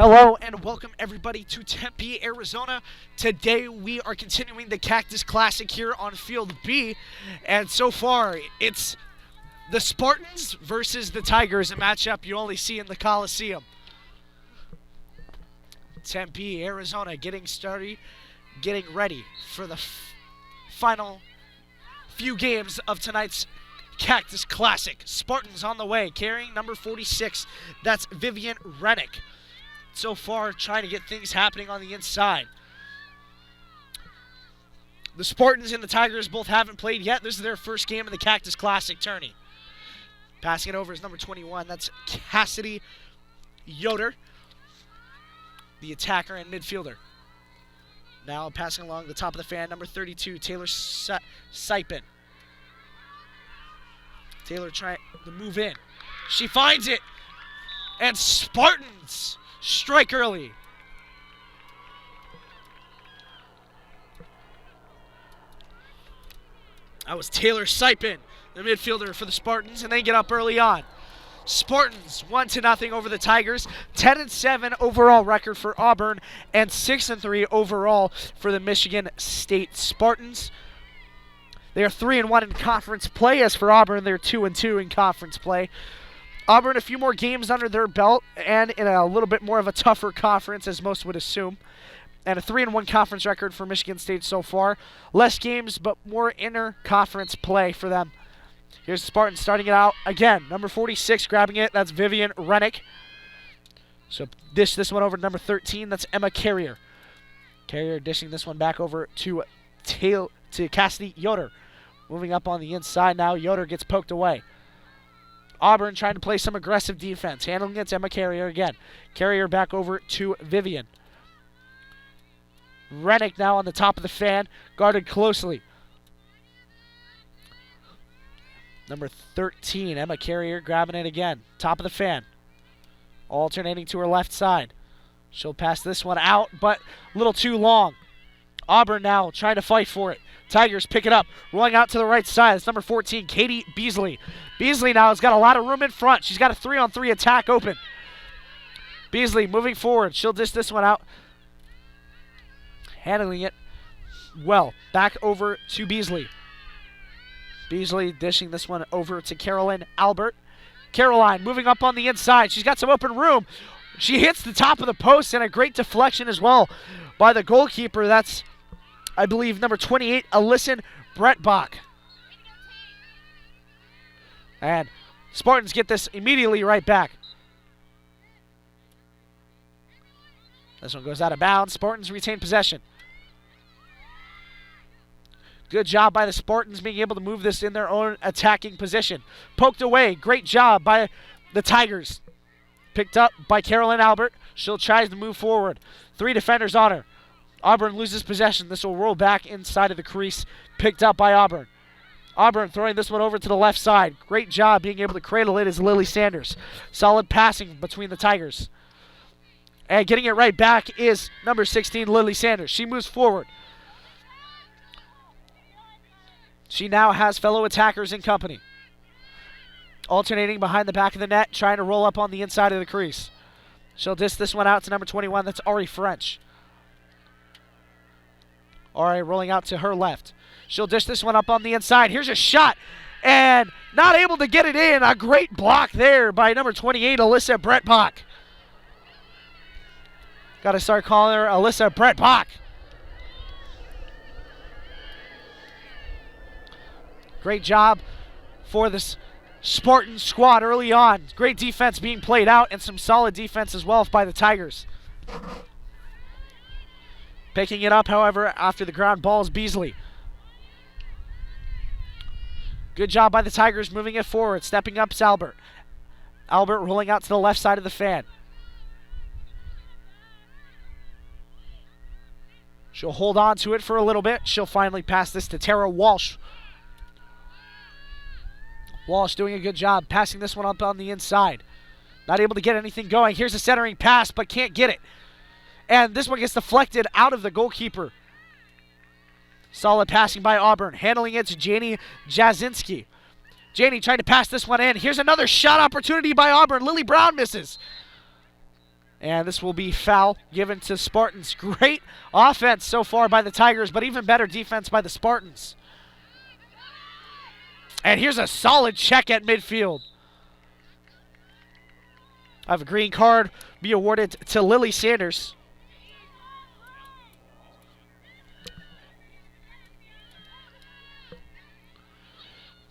Hello and welcome everybody to Tempe, Arizona. Today we are continuing the Cactus Classic here on Field B, and so far it's the Spartans versus the Tigers, a matchup you only see in the Coliseum. Tempe, Arizona getting started, getting ready for the final few games of tonight's Cactus Classic. Spartans on the way, carrying number 46, that's Vivian Rennick. So far, trying to get things happening on the inside. The Spartans and the Tigers both haven't played yet. This is their first game of the Cactus Classic tourney. Passing it over is number 21. That's Cassidy Yoder, the attacker and midfielder. Now passing along the top of the fan, number 32, Taylor Sipin. Taylor trying to move in. She finds it. And Spartans strike early. That was Taylor Sipin, the midfielder for the Spartans, and they get up early on. Spartans 1-0 over the Tigers. 10-7 overall record for Auburn, and 6-3 overall for the Michigan State Spartans. They are 3-1 in conference play. As for Auburn, they're 2-2 in conference play. Auburn a few more games under their belt and in a little bit more of a tougher conference, as most would assume. And a 3-1 conference record for Michigan State so far. Less games, but more inter-conference play for them. Here's the Spartans starting it out again. Number 46 grabbing it. That's Vivian Rennick. So dish this one over to number 13. That's Emma Carrier. Carrier dishing this one back over to Cassidy Yoder. Moving up on the inside now. Yoder gets poked away. Auburn trying to play some aggressive defense. Handling it, Emma Carrier again. Carrier back over to Vivian. Rennick now on the top of the fan, guarded closely. Number 13, Emma Carrier grabbing it again. Top of the fan. Alternating to her left side. She'll pass this one out, but a little too long. Auburn now trying to fight for it. Tigers pick it up, rolling out to the right side. It's number 14, Katie Beasley. Beasley now has got a lot of room in front. She's got a 3-on-3 attack open. Beasley moving forward. She'll dish this one out. Handling it well. Back over to Beasley. Beasley dishing this one over to Caroline Albert. Caroline moving up on the inside. She's got some open room. She hits the top of the post, and a great deflection as well by the goalkeeper. That's, I believe, number 28, Alyson Brettbach. And Spartans get this immediately right back. This one goes out of bounds. Spartans retain possession. Good job by the Spartans being able to move this in their own attacking position. Poked away. Great job by the Tigers. Picked up by Caroline Albert. She'll try to move forward. 3 defenders on her. Auburn loses possession. This will roll back inside of the crease. Picked up by Auburn. Auburn throwing this one over to the left side. Great job being able to cradle it is Lily Sanders. Solid passing between the Tigers. And getting it right back is number 16, Lily Sanders. She moves forward. She now has fellow attackers in company. Alternating behind the back of the net, trying to roll up on the inside of the crease. She'll dish this one out to number 21. That's Ari French. Ari rolling out to her left. She'll dish this one up on the inside. Here's a shot. And not able to get it in. A great block there by number 28, Alyssa Brettbach. Got to start calling her Alyssa Brettbach. Great job for this Spartan squad early on. Great defense being played out, and some solid defense as well by the Tigers. Picking it up, however, after the ground ball is Beasley. Good job by the Tigers moving it forward. Stepping up is Albert. Albert rolling out to the left side of the fan. She'll hold on to it for a little bit. She'll finally pass this to Tara Walsh. Walsh doing a good job passing this one up on the inside. Not able to get anything going. Here's a centering pass, but can't get it. And this one gets deflected out of the goalkeeper. Solid passing by Auburn. Handling it to Janie Jasinski. Janie trying to pass this one in. Here's another shot opportunity by Auburn. Lily Brown misses. And this will be foul given to Spartans. Great offense so far by the Tigers, but even better defense by the Spartans. And here's a solid check at midfield. I have a green card be awarded to Lily Sanders.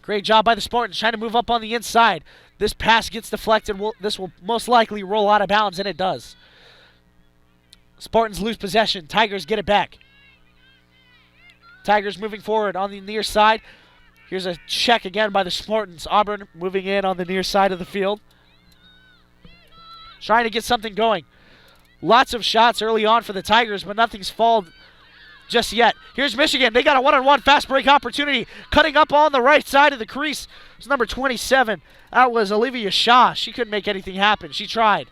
Great job by the Spartans trying to move up on the inside. This pass gets deflected. This will most likely roll out of bounds, and it does. Spartans lose possession. Tigers get it back. Tigers moving forward on the near side. Here's a check again by the Spartans. Auburn moving in on the near side of the field. Trying to get something going. Lots of shots early on for the Tigers, but nothing's fallen just yet. Here's Michigan. They got a one-on-one fast break opportunity. Cutting up on the right side of the crease. It's number 27. That was Olivia Shaw. She couldn't make anything happen. She tried.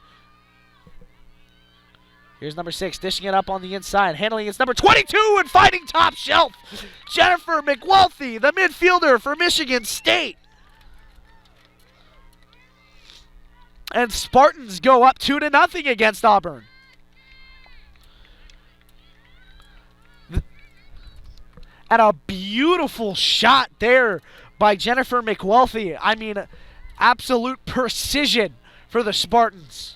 Here's number 6, dishing it up on the inside. Handling it's number 22 and fighting top shelf. Jennifer McWealthy, the midfielder for Michigan State. And Spartans go up 2-0 against Auburn. And a beautiful shot there by Jennifer McWealthy. I mean, absolute precision for the Spartans.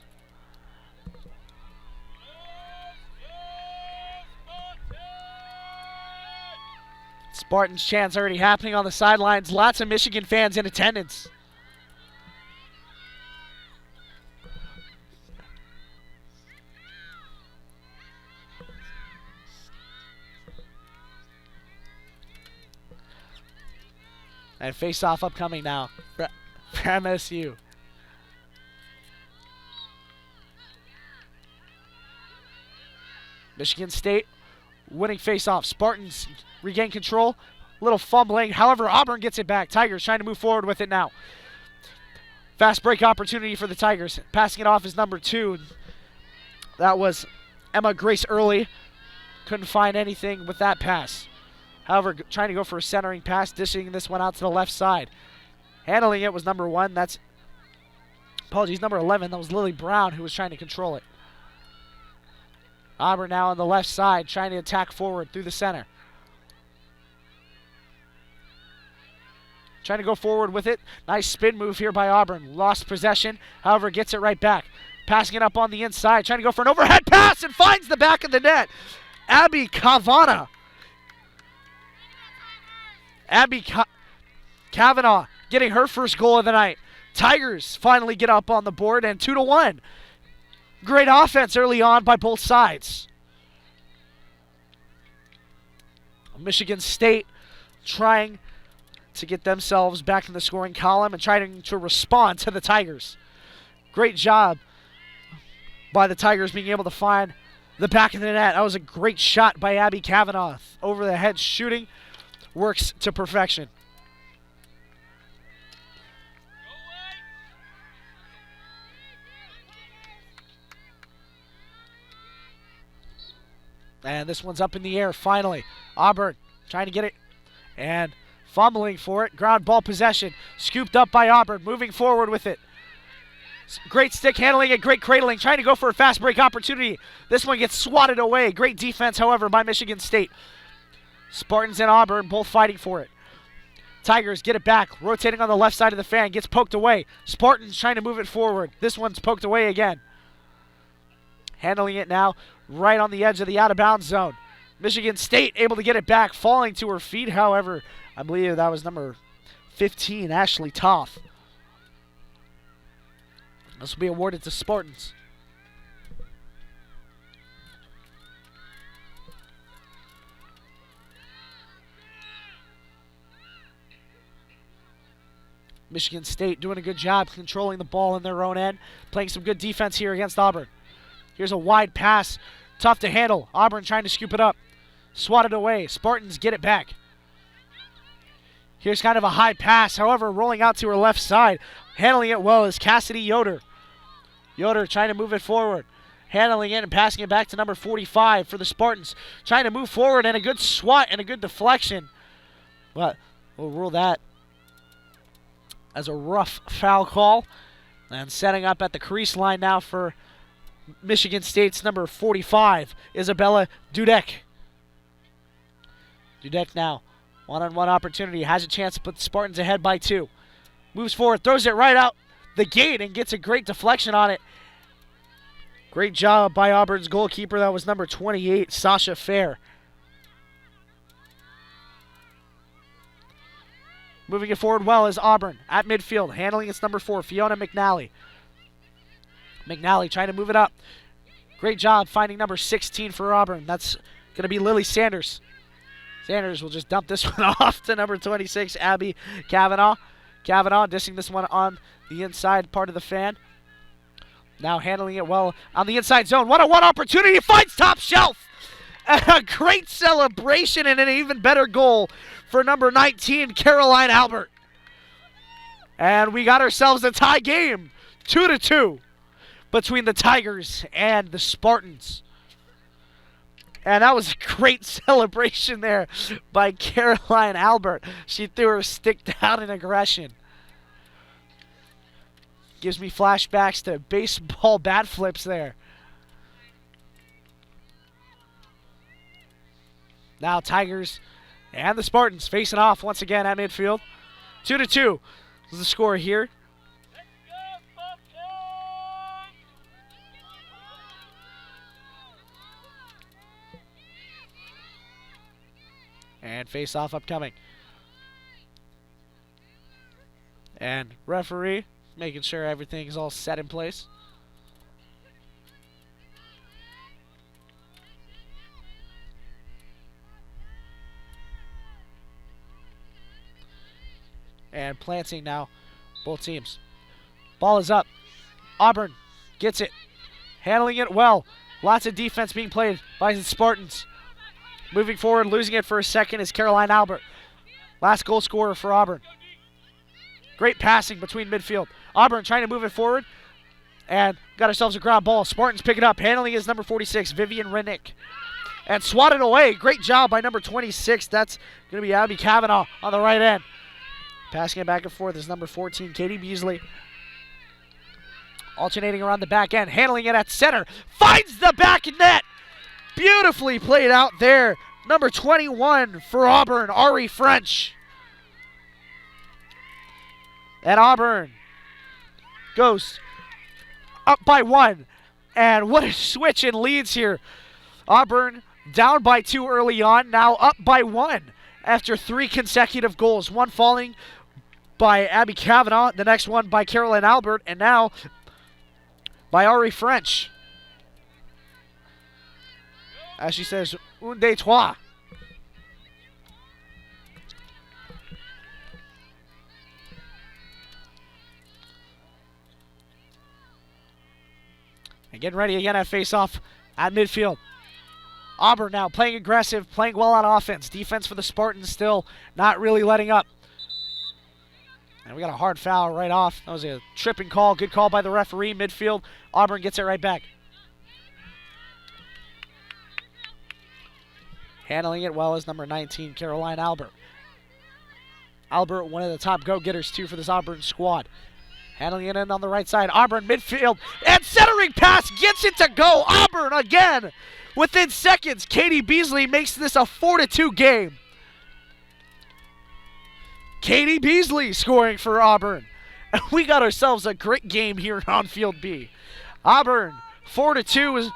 Spartans chants already happening on the sidelines. Lots of Michigan fans in attendance. And face-off upcoming now for MSU. Michigan State winning face-off. Spartans regain control. Little fumbling. However, Auburn gets it back. Tigers trying to move forward with it now. Fast break opportunity for the Tigers. Passing it off is number 2. That was Emma Grace Early. Couldn't find anything with that pass. However, trying to go for a centering pass, dishing this one out to the left side. Handling it was number 1. That's, apologies, number 11. That was Lily Brown who was trying to control it. Auburn now on the left side, trying to attack forward through the center. Trying to go forward with it. Nice spin move here by Auburn. Lost possession, however, gets it right back. Passing it up on the inside, trying to go for an overhead pass and finds the back of the net. Abby Kavanaugh getting her first goal of the night. Tigers finally get up on the board and 2-1. Great offense early on by both sides. Michigan State trying to get themselves back in the scoring column and trying to respond to the Tigers. Great job by the Tigers being able to find the back of the net. That was a great shot by Abby Kavanaugh. Over the head shooting. Works to perfection. And this one's up in the air finally. Auburn trying to get it and fumbling for it. Ground ball possession. Scooped up by Auburn. Moving forward with it. Great stick handling and great cradling. Trying to go for a fast break opportunity. This one gets swatted away. Great defense, however, by Michigan State. Spartans and Auburn both fighting for it. Tigers get it back. Rotating on the left side of the fan. Gets poked away. Spartans trying to move it forward. This one's poked away again. Handling it now right on the edge of the out-of-bounds zone. Michigan State able to get it back. Falling to her feet, however. I believe that was number 15, Ashley Toth. This will be awarded to Spartans. Michigan State doing a good job controlling the ball in their own end. Playing some good defense here against Auburn. Here's a wide pass. Tough to handle. Auburn trying to scoop it up. Swatted away. Spartans get it back. Here's kind of a high pass. However, rolling out to her left side. Handling it well is Cassidy Yoder. Yoder trying to move it forward. Handling it and passing it back to number 45 for the Spartans. Trying to move forward and a good swat and a good deflection. But we'll rule that as a rough foul call. And setting up at the crease line now for Michigan State's number 45, Isabella Dudek. Dudek now, one-on-one opportunity, has a chance to put the Spartans ahead by 2. Moves forward, throws it right out the gate and gets a great deflection on it. Great job by Auburn's goalkeeper. That was number 28, Sasha Fair. Moving it forward well is Auburn at midfield, handling its number 4, Fiona McNally. McNally trying to move it up. Great job finding number 16 for Auburn. That's going to be Lily Sanders. Sanders will just dump this one off to number 26, Abby Kavanaugh. Kavanaugh dissing this one on the inside part of the fan. Now handling it well on the inside zone. One-on-one opportunity, finds top shelf. And a great celebration and an even better goal for number 19, Caroline Albert. And we got ourselves a tie game, 2-2, between the Tigers and the Spartans. And that was a great celebration there by Caroline Albert. She threw her stick down in aggression. Gives me flashbacks to baseball bat flips there. Now Tigers and the Spartans facing off once again at midfield. 2-2 is the score here. And face off upcoming. And referee making sure everything's all set in place. And planting now, both teams. Ball is up. Auburn gets it. Handling it well. Lots of defense being played by the Spartans. Moving forward, losing it for a second is Caroline Albert. Last goal scorer for Auburn. Great passing between midfield. Auburn trying to move it forward. And got ourselves a ground ball. Spartans pick it up. Handling is number 46, Vivian Rennick. And swatted away. Great job by number 26. That's going to be Abby Kavanaugh on the right end. Passing it back and forth is number 14, Katie Beasley. Alternating around the back end. Handling it at center. Finds the back net. Beautifully played out there. Number 21 for Auburn, Ari French. And Auburn goes up by 1. And what a switch in leads here. Auburn down by 2 early on, now up by 1 after 3 consecutive goals. One falling by Abby Kavanaugh, the next one by Caroline Albert, and now by Ari French. As she says, un, deux, trois. And getting ready again at face-off at midfield. Auburn now playing aggressive, playing well on offense. Defense for the Spartans still not really letting up. And we got a hard foul right off. That was a tripping call. Good call by the referee. Midfield, Auburn gets it right back. Handling it well is number 19, Caroline Albert. Albert, one of the top go-getters, too, for this Auburn squad. Handling it in on the right side. Auburn midfield. And centering pass gets it to go. Auburn again. Within seconds, Katie Beasley makes this a 4-2 game. Katie Beasley scoring for Auburn. And we got ourselves a great game here on Field B. Auburn, 4-2 is...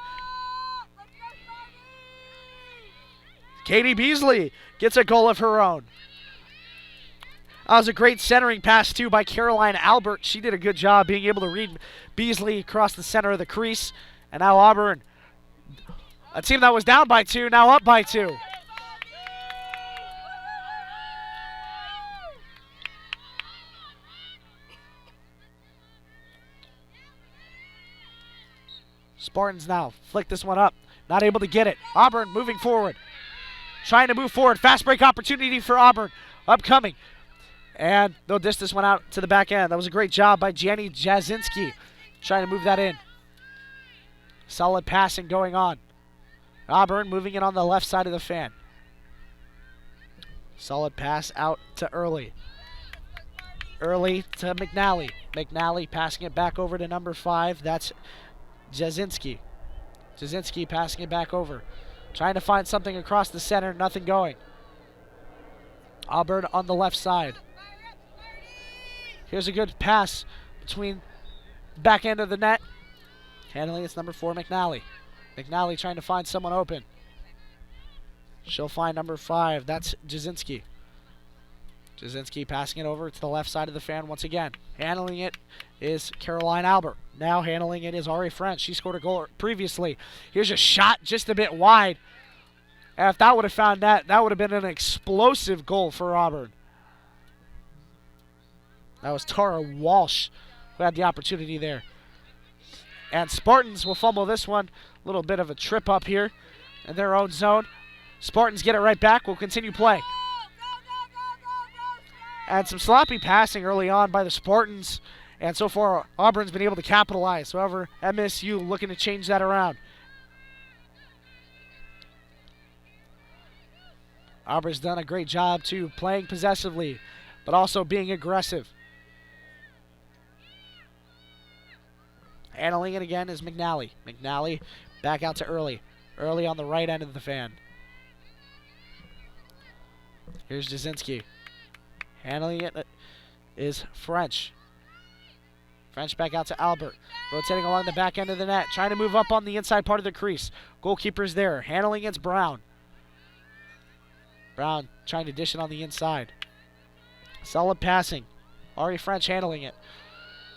Katie Beasley gets a goal of her own. That was a great centering pass, too, by Caroline Albert. She did a good job being able to read Beasley across the center of the crease. And now Auburn, a team that was down by 2, now up by 2. Spartans now flick this one up. Not able to get it. Auburn moving forward. Trying to move forward. Fast break opportunity for Auburn. Upcoming. And they'll dish this one out to the back end. That was a great job by Jenny Jasinski. Trying to move that in. Solid passing going on. Auburn moving it on the left side of the fan. Solid pass out to Early. Early to McNally. McNally passing it back over to number 5. That's Jasinski. Jasinski passing it back over. Trying to find something across the center. Nothing going. Auburn on the left side. Here's a good pass between the back end of the net. Handling it's number 4, McNally. McNally trying to find someone open. She'll find number 5. That's Jasinski. Jasinski passing it over to the left side of the fan once again. Handling it is Caroline Albert. Now handling it is Ari French. She scored a goal previously. Here's a shot just a bit wide. And if that would have found that would have been an explosive goal for Auburn. That was Tara Walsh who had the opportunity there. And Spartans will fumble this one. A little bit of a trip up here in their own zone. Spartans get it right back. Will continue play. And some sloppy passing early on by the Spartans. And so far, Auburn's been able to capitalize. However, MSU looking to change that around. Auburn's done a great job, too, playing possessively, but also being aggressive. Handling it again is McNally. McNally back out to Early. Early on the right end of the fan. Here's Jasinski. Handling it is French. French back out to Albert. Rotating along the back end of the net. Trying to move up on the inside part of the crease. Goalkeeper's there. Handling it's Brown. Brown trying to dish it on the inside. Solid passing. Ari French handling it.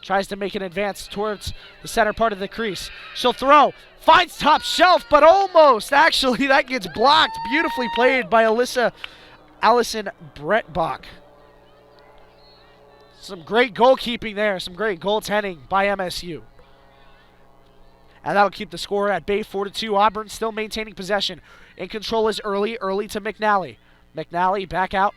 Tries to make an advance towards the center part of the crease. She'll throw. Finds top shelf, but almost. Actually, that gets blocked. Beautifully played by Allison Bretbach. Some great goalkeeping there. Some great goaltending by MSU. And that'll keep the score at bay 4-2. Auburn still maintaining possession. In control is Early. Early to McNally. McNally back out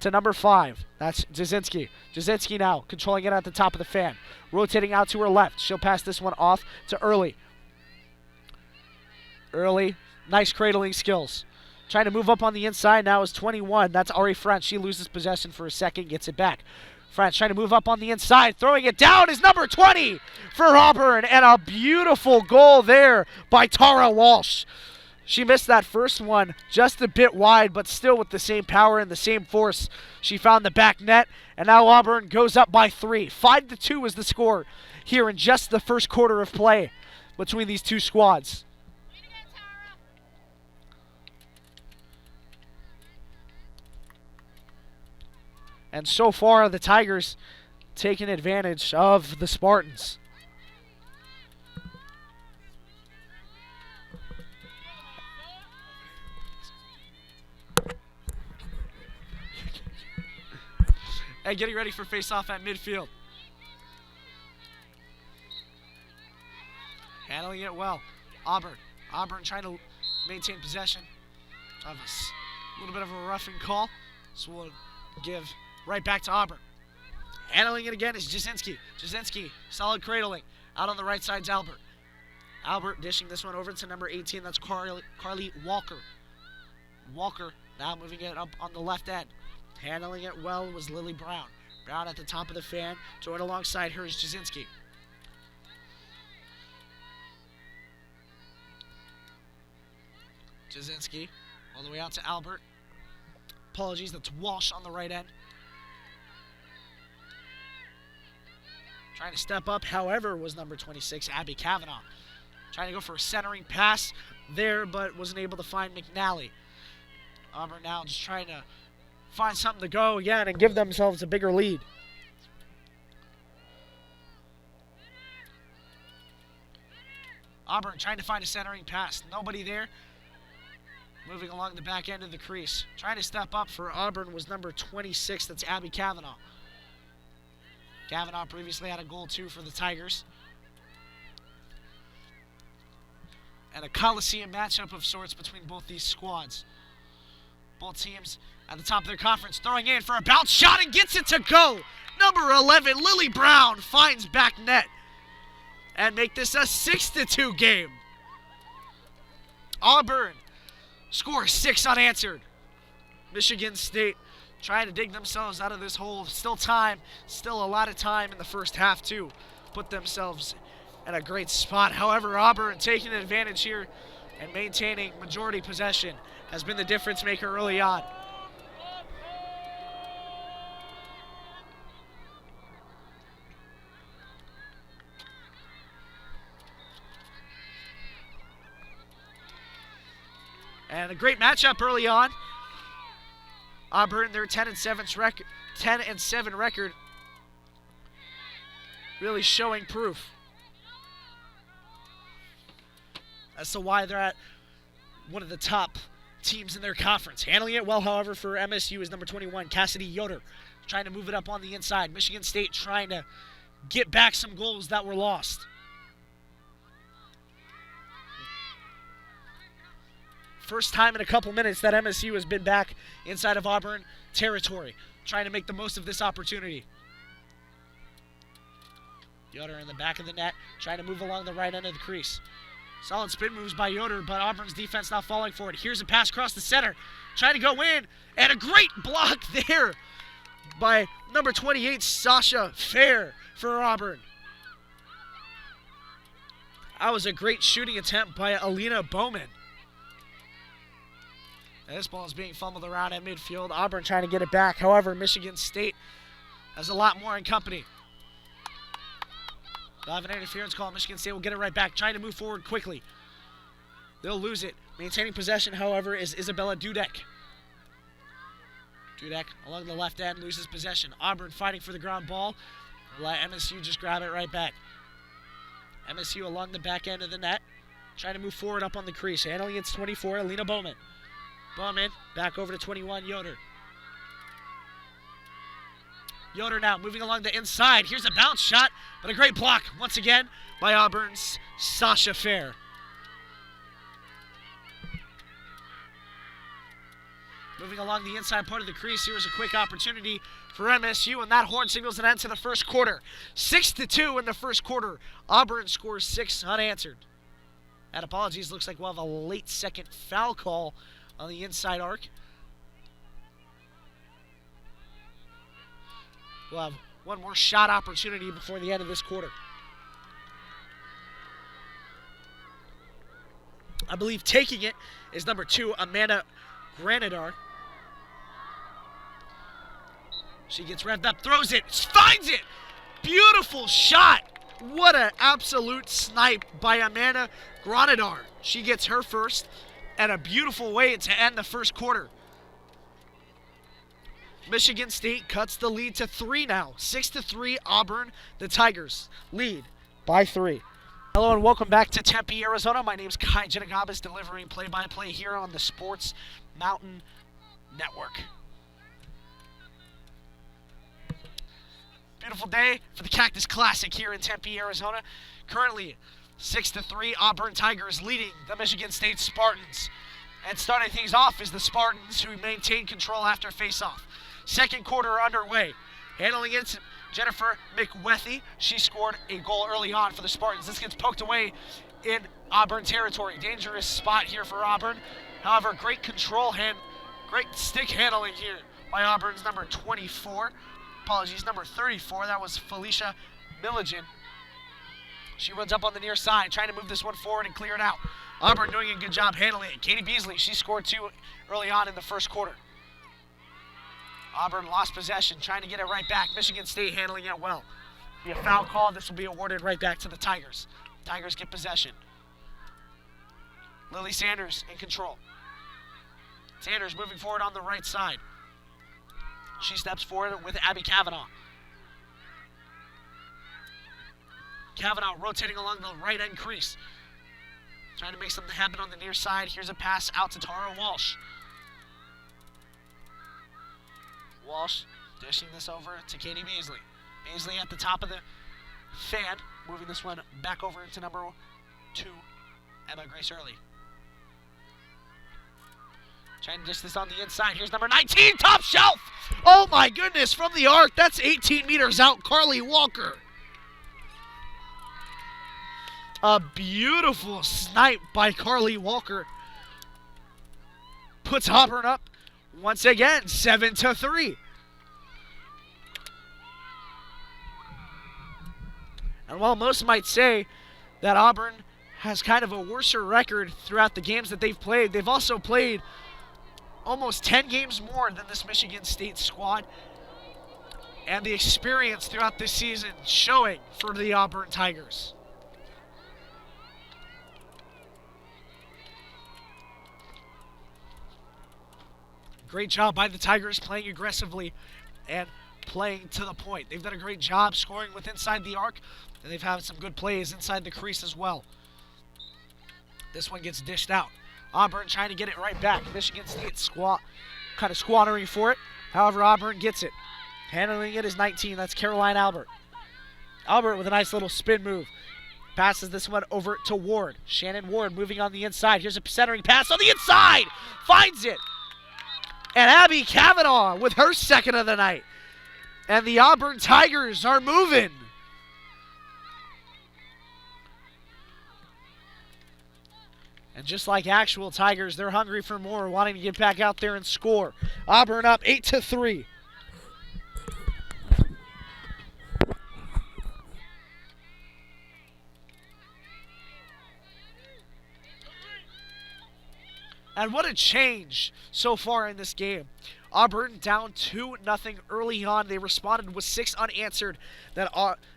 to number 5. That's Jasinski. Jasinski now controlling it at the top of the fan. Rotating out to her left. She'll pass this one off to Early. Early, nice cradling skills. Trying to move up on the inside now is 21. That's Ari French. She loses possession for a second, gets it back. French trying to move up on the inside. Throwing it down is number 20 for Auburn. And a beautiful goal there by Tara Walsh. She missed that first one just a bit wide, but still with the same power and the same force. She found the back net, and now Auburn goes up by 3. 5-2 is the score here in just the first quarter of play between these two squads. And so far, the Tigers taking advantage of the Spartans. And getting ready for face-off at midfield. Handling it well. Auburn trying to maintain possession. Of a little bit of a roughing call. So we'll give right back to Auburn. Handling it again is Jasinski. Jasinski, solid cradling. Out on the right side's Albert. Albert dishing this one over to number 18. That's Carly Walker. Walker now moving it up on the left end. Handling it well was Lily Brown. Brown at the top of the fan. Joined alongside her is Jasinski. Jasinski all the way out to Albert. Apologies, that's Walsh on the right end. Trying to step up, however, was number 26, Abby Kavanaugh. Trying to go for a centering pass there, but wasn't able to find McNally. Auburn now just trying to find something to go again and give themselves a bigger lead. Auburn trying to find a centering pass. Nobody there. Moving along the back end of the crease. Trying to step up for Auburn was number 26. That's Abby Kavanaugh. Kavanaugh previously had a goal, too, for the Tigers. And a Coliseum matchup of sorts between both these squads. Both teams at the top of their conference throwing in for a bounce shot and gets it to go. Number 11, Lily Brown, finds back net. And make this a 6-2 game. Auburn scores 6 unanswered. Michigan State trying to dig themselves out of this hole. Still a lot of time in the first half to put themselves And a great spot. However, Auburn taking advantage here and maintaining majority possession has been the difference maker early on. And a great matchup early on. Auburn, their 10-7 record, really showing proof as to why they're at one of the top teams in their conference. Handling it well, however, for MSU is number 21, Cassidy Yoder, trying to move it up on the inside. Michigan State trying to get back some goals that were lost. First time in a couple minutes that MSU has been back inside of Auburn territory, trying to make the most of this opportunity. Yoder in the back of the net, trying to move along the right end of the crease. Solid spin moves by Yoder, but Auburn's defense not falling for it. Here's a pass across the center, trying to go in, and a great block there by number 28, Sasha Fair for Auburn. That was a great shooting attempt by Alina Bowman. And this ball is being fumbled around at midfield. Auburn trying to get it back. However, Michigan State has a lot more in company. They'll have an interference call. Michigan State will get it right back, trying to move forward quickly. They'll lose it. Maintaining possession, however, is Isabella Dudek. Dudek along the left end loses possession. Auburn fighting for the ground ball. Let MSU just grab it right back. MSU along the back end of the net, trying to move forward up on the crease. Handling it's 24, Alina Bowman. Bowman back over to 21, Yoder. Yoder now moving along the inside. Here's a bounce shot, but a great block once again by Auburn's Sasha Fair. Moving along the inside part of the crease, here's a quick opportunity for MSU, and that horn signals an end to the first quarter. 6-2 in the first quarter. Auburn scores 6 unanswered. And apologies, looks like we'll have a late second foul call on the inside arc. We'll have one more shot opportunity before the end of this quarter. I believe taking it is number 2, Amanda Granadar. She gets revved up, throws it, finds it! Beautiful shot! What an absolute snipe by Amanda Granadar. She gets her first, and a beautiful way to end the first quarter. Michigan State cuts the lead to 3 now. 6-3, Auburn. The Tigers lead by 3. Hello and welcome back to Tempe, Arizona. My name is Kai Jenagabas, delivering play-by-play here on the Sports Mountain Network. Beautiful day for the Cactus Classic here in Tempe, Arizona. Currently 6-3, Auburn Tigers leading the Michigan State Spartans. And starting things off is the Spartans, who maintain control after face-off. Second quarter underway. Handling it, Jennifer McWethy. She scored a goal early on for the Spartans. This gets poked away in Auburn territory. Dangerous spot here for Auburn. However, great great stick handling here by Auburn's number 24. Apologies, number 34. That was Felicia Milligan. She runs up on the near side, trying to move this one forward and clear it out. Auburn doing a good job handling it. Katie Beasley, she scored 2 early on in the first quarter. Auburn lost possession, trying to get it right back. Michigan State handling it well. Be a foul call. This will be awarded right back to the Tigers. Tigers get possession. Lily Sanders in control. Sanders moving forward on the right side. She steps forward with Abby Kavanaugh. Kavanaugh rotating along the right end crease. Trying to make something happen on the near side. Here's a pass out to Tara Walsh. Walsh dishing this over to Katie Beasley. Beasley at the top of the fan, moving this one back over to number 2, Emma Grace Early. Trying to dish this on the inside. Here's number 19, top shelf! Oh my goodness, from the arc, that's 18 meters out, Carly Walker. A beautiful snipe by Carly Walker. Puts Auburn up once again, 7-3. And while most might say that Auburn has kind of a worser record throughout the games that they've played. They've also played almost 10 games more than this Michigan State squad, and the experience throughout this season showing for the Auburn Tigers. Great job by the Tigers playing aggressively and playing to the point. They've done a great job scoring with inside the arc, and they've had some good plays inside the crease as well. This one gets dished out. Auburn trying to get it right back. Michigan State kind of squandering for it. However, Auburn gets it. Handling it is 19. That's Caroline Albert. Albert with a nice little spin move. Passes this one over to Ward. Shannon Ward moving on the inside. Here's a centering pass on the inside. Finds it. And Abby Kavanaugh with her second of the night. And the Auburn Tigers are moving. And just like actual Tigers, they're hungry for more, wanting to get back out there and score. Auburn up 8-3. And what a change so far in this game. Auburn down 2-0 early on. They responded with 6 unanswered.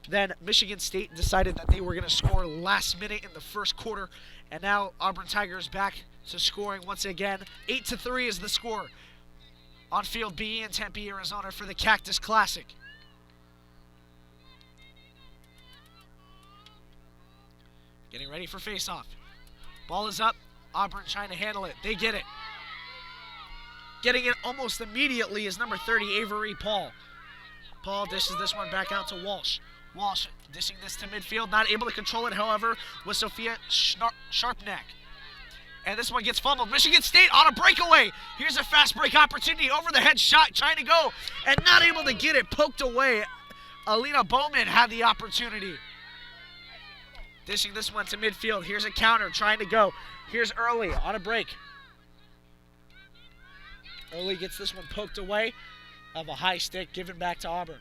Then Michigan State decided that they were going to score last minute in the first quarter. And now Auburn Tigers back to scoring once again. 8-3 is the score on Field B in Tempe, Arizona for the Cactus Classic. Getting ready for face-off. Ball is up. Auburn trying to handle it. They get it. Getting it almost immediately is number 30, Avery Paul. Paul dishes this one back out to Walsh. Walsh dishing this to midfield. Not able to control it, however, with Sophia Sharpneck. And this one gets fumbled. Michigan State on a breakaway. Here's a fast break opportunity. Over the head shot, trying to go, and not able to get it. Poked away. Alina Bowman had the opportunity. Dishing this one to midfield. Here's a counter, trying to go. Here's Early on a break. Early gets this one poked away of a high stick given back to Auburn.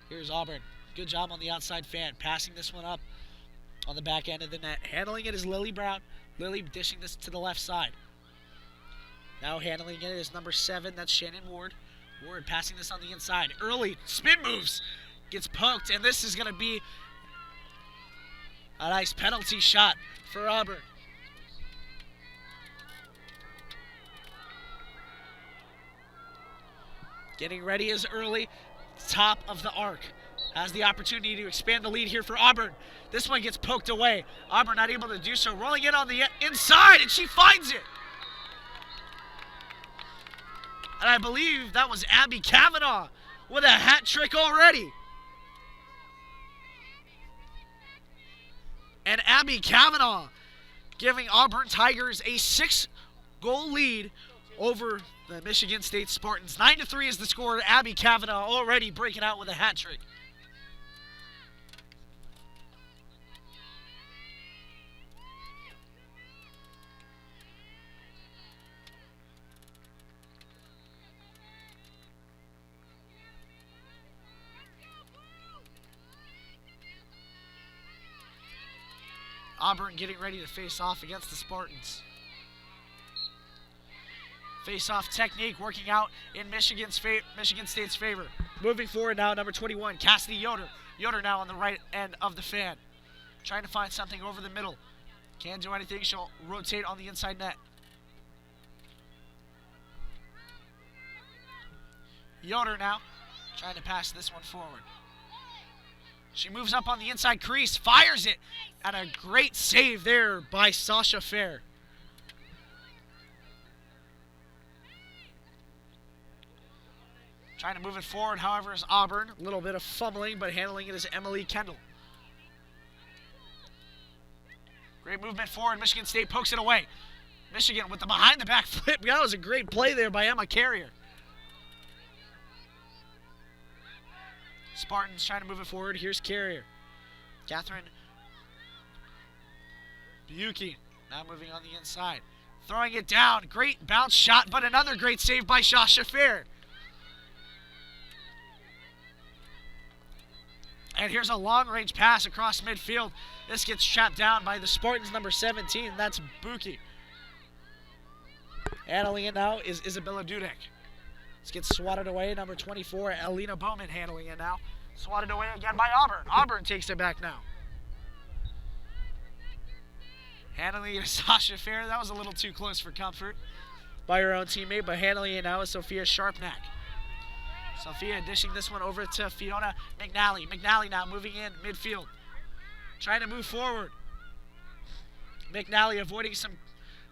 Here's Auburn. Good job on the outside fan. Passing this one up on the back end of the net. Handling it is Lily Brown. Lily dishing this to the left side. Now handling it is number 7. That's Shannon Ward. Ward passing this on the inside. Early spin moves. Gets poked, and this is going to be a nice penalty shot for Auburn. Getting ready is Early. Top of the arc. Has the opportunity to expand the lead here for Auburn. This one gets poked away. Auburn not able to do so. Rolling in on the inside, and she finds it. And I believe that was Abby Kavanaugh with a hat trick already. And Abby Kavanaugh giving Auburn Tigers a 6-goal lead over the Michigan State Spartans. 9-3 is the score. Abby Kavanaugh already breaking out with a hat trick. Auburn getting ready to face off against the Spartans. Face-off technique working out in Michigan State's favor. Moving forward now, number 21, Cassidy Yoder. Yoder now on the right end of the fan. Trying to find something over the middle. Can't do anything. She'll rotate on the inside net. Yoder now trying to pass this one forward. She moves up on the inside crease, fires it, and a great save there by Sasha Fair. Trying to move it forward, however, is Auburn. A little bit of fumbling, but handling it is Emily Kendall. Great movement forward. Michigan State pokes it away. Michigan with the behind-the-back flip. That was a great play there by Emma Carrier. Spartans trying to move it forward. Here's Carrier. Catherine Buki now moving on the inside. Throwing it down. Great bounce shot, but another great save by Sasha Fair. And here's a long-range pass across midfield. This gets trapped down by the Spartans, number 17. That's Buki. Handling it now is Isabella Dudek. This gets swatted away. Number 24, Alina Bowman handling it now. Swatted away again by Auburn. Auburn takes it back now. Handling it is Sasha Fair. That was a little too close for comfort by her own teammate, but handling it now is Sophia Sharpnack. Sophia dishing this one over to Fiona McNally. McNally now moving in midfield. Trying to move forward. McNally avoiding some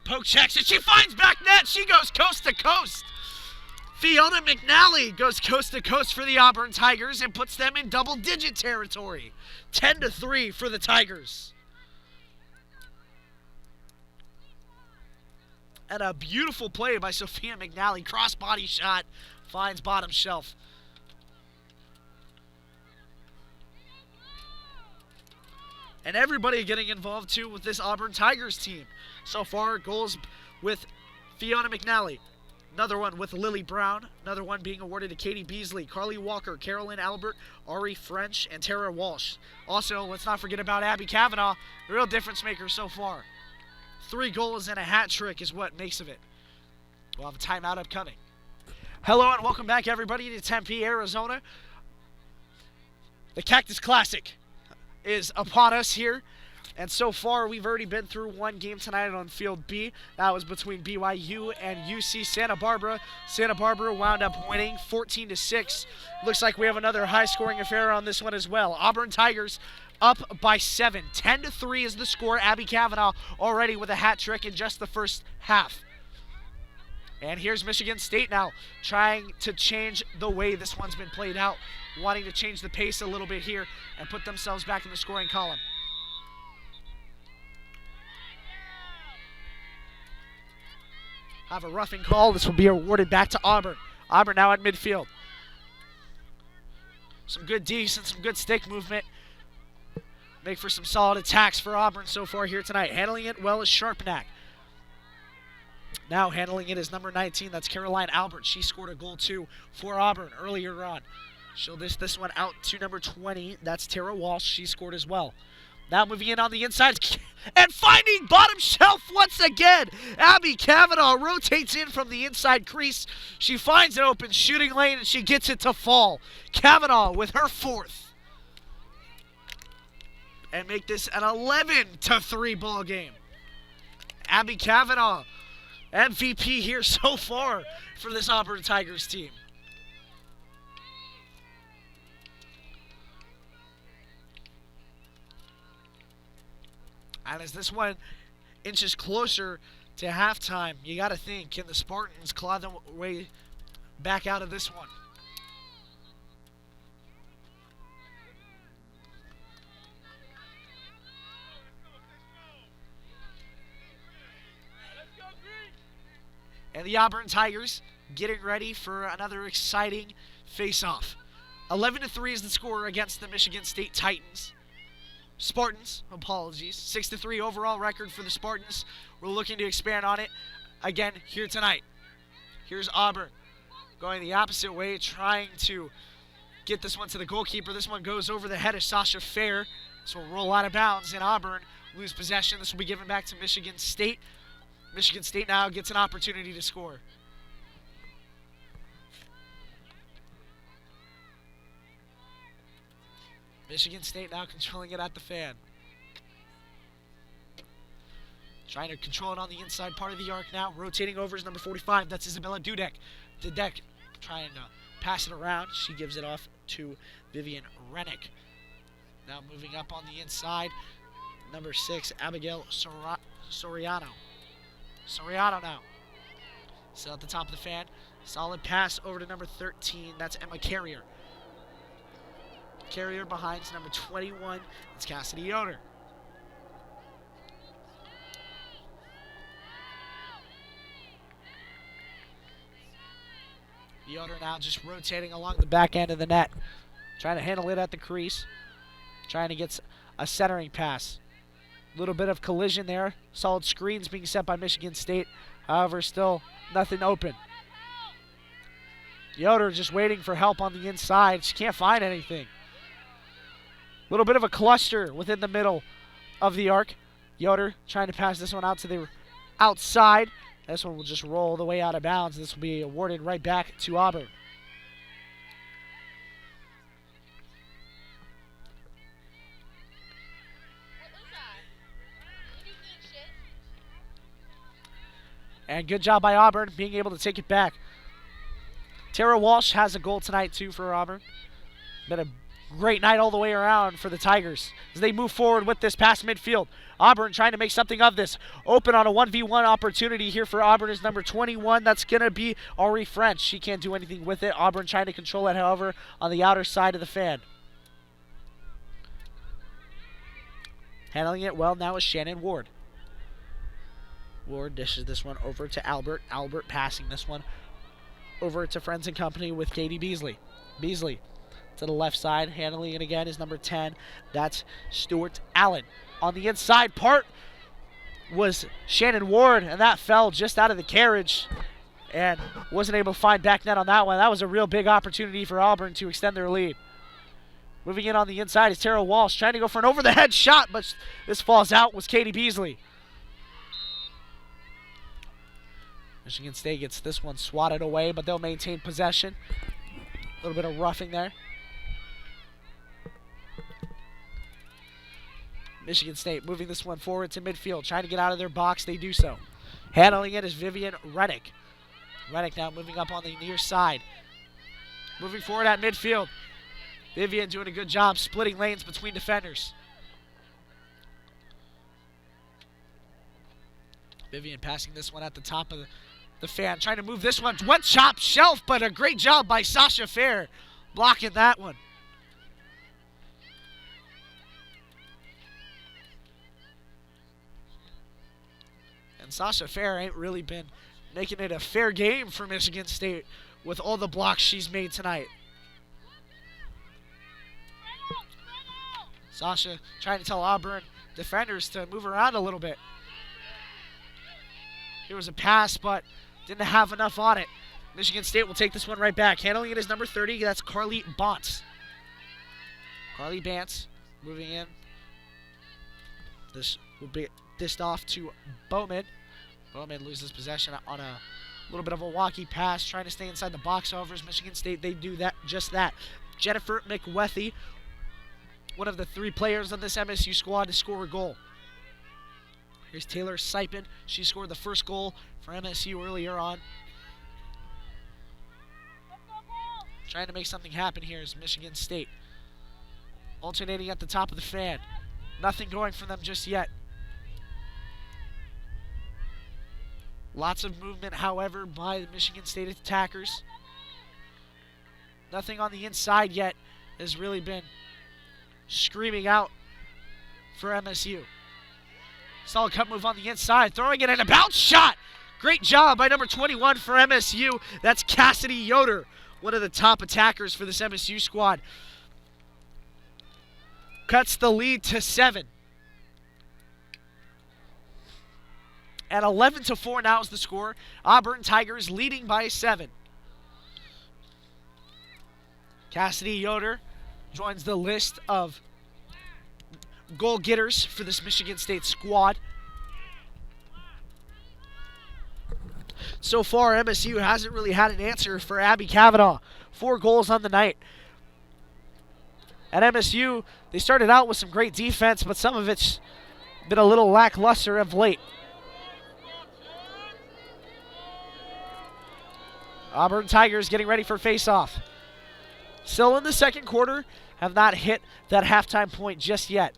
poke checks, and she finds back net. She goes coast to coast. Fiona McNally goes coast to coast for the Auburn Tigers and puts them in double-digit territory. 10-3 for the Tigers. And a beautiful play by Sophia McNally. Cross-body shot. Finds bottom shelf. And everybody getting involved, too, with this Auburn Tigers team. So far, goals with Fiona McNally. Another one with Lily Brown. Another one being awarded to Katie Beasley, Carly Walker, Carolyn Albert, Ari French, and Tara Walsh. Also, let's not forget about Abby Kavanaugh, the real difference maker so far. 3 goals and a hat trick is what makes of it. We'll have a timeout upcoming. Hello and welcome back, everybody, to Tempe, Arizona. The Cactus Classic is upon us here. And so far, we've already been through one game tonight on Field B. That was between BYU and UC Santa Barbara. Santa Barbara wound up winning 14-6. Looks like we have another high-scoring affair on this one as well. Auburn Tigers up by 7. 10-3 is the score. Abby Kavanaugh already with a hat trick in just the first half. And here's Michigan State now, trying to change the way this one's been played out, wanting to change the pace a little bit here and put themselves back in the scoring column. Have a roughing call. This will be awarded back to Auburn. Auburn now at midfield. Some good decent, some good stick movement. Make for some solid attacks for Auburn so far here tonight. Handling it well is Sharpnack. Now handling it is number 19. That's Caroline Albert. She scored a goal too for Auburn earlier on. She'll dish this one out to number 20. That's Tara Walsh. She scored as well. Now moving in on the inside and finding bottom shelf once again. Abby Kavanaugh rotates in from the inside crease. She finds an open shooting lane and she gets it to fall. Kavanaugh with her 4th. And make this an 11-3 ball game. Abby Kavanaugh, MVP here so far for this Auburn Tigers team. And as this one inches closer to halftime, you got to think, can the Spartans claw their way back out of this one? And the Auburn Tigers getting ready for another exciting face-off. 11-3 is the score against the Michigan State Titans. Spartans, apologies. 6-3 overall record for the Spartans. We're looking to expand on it again here tonight. Here's Auburn going the opposite way, trying to get this one to the goalkeeper. This one goes over the head of Sasha Fair. This will roll out of bounds, and Auburn lose possession. This will be given back to Michigan State. Michigan State now gets an opportunity to score. Michigan State now controlling it at the fan. Trying to control it on the inside part of the arc now. Rotating over is number 45. That's Isabella Dudek. Dudek trying to pass it around. She gives it off to Vivian Rennick. Now moving up on the inside. Number 6, Abigail Soriano. Soriano now. Still at the top of the fan. Solid pass over to number 13. That's Emma Carrier. Carrier behind number 21. It's Cassidy Yoder. Yoder now just rotating along the back end of the net. Trying to handle it at the crease. Trying to get a centering pass. Little bit of collision there. Solid screens being set by Michigan State. However, still nothing open. Yoder just waiting for help on the inside. She can't find anything. Little bit of a cluster within the middle of the arc. Yoder trying to pass this one out to the outside. This one will just roll the way out of bounds. This will be awarded right back to Auburn. And good job by Auburn being able to take it back. Tara Walsh has a goal tonight too for Auburn. Been a great night all the way around for the Tigers as they move forward with this past midfield. Auburn trying to make something of this. Open on a 1v1 opportunity here for Auburn is number 21. That's going to be Ari French. She can't do anything with it. Auburn trying to control it, however, on the outer side of the fan. Handling it well now is Shannon Ward. Ward dishes this one over to Albert. Albert passing this one over to Friends and Company with Katie Beasley. Beasley to the left side, handling it again is number 10. That's Stuart Allen. On the inside part was Shannon Ward, and that fell just out of the carriage and wasn't able to find back net on that one. That was a real big opportunity for Auburn to extend their lead. Moving in on the inside is Tara Walsh, trying to go for an over-the-head shot, but this falls out was Katie Beasley. Michigan State gets this one swatted away, but they'll maintain possession. A little bit of roughing there. Michigan State moving this one forward to midfield, trying to get out of their box. They do so. Handling it is Vivian Reddick. Reddick now moving up on the near side. Moving forward at midfield. Vivian doing a good job splitting lanes between defenders. Vivian passing this one at the top of the fan, trying to move this one. One chop shelf, but a great job by Sasha Fair blocking that one. And Sasha Fair ain't really been making it a fair game for Michigan State with all the blocks she's made tonight. Sasha trying to tell Auburn defenders to move around a little bit. Here was a pass, but didn't have enough on it. Michigan State will take this one right back. Handling it is number 30. That's Carly Bantz. Carly Bantz moving in. This will be dished off to Bowman. Bowman loses possession on a little bit of a walkie pass, trying to stay inside the box. However, as Michigan State, they do that, just that. Jennifer McWethy, one of the 3 players on this MSU squad to score a goal. Here's Taylor Sipin. She scored the first goal for MSU earlier on. Trying to make something happen here is Michigan State. Alternating at the top of the fan. Nothing going for them just yet. Lots of movement, however, by the Michigan State attackers. Nothing on the inside yet has really been screaming out for MSU. Solid cut move on the inside, throwing it in a bounce shot. Great job by number 21 for MSU. That's Cassidy Yoder, one of the top attackers for this MSU squad. Cuts the lead to 7. At 11-4 now is the score. Auburn Tigers leading by 7. Cassidy Yoder joins the list of goal getters for this Michigan State squad. So far, MSU hasn't really had an answer for Abby Cavanaugh. 4 goals on the night. At MSU, they started out with some great defense, but some of it's been a little lackluster of late. Auburn Tigers getting ready for face-off. Still in the second quarter, have not hit that halftime point just yet.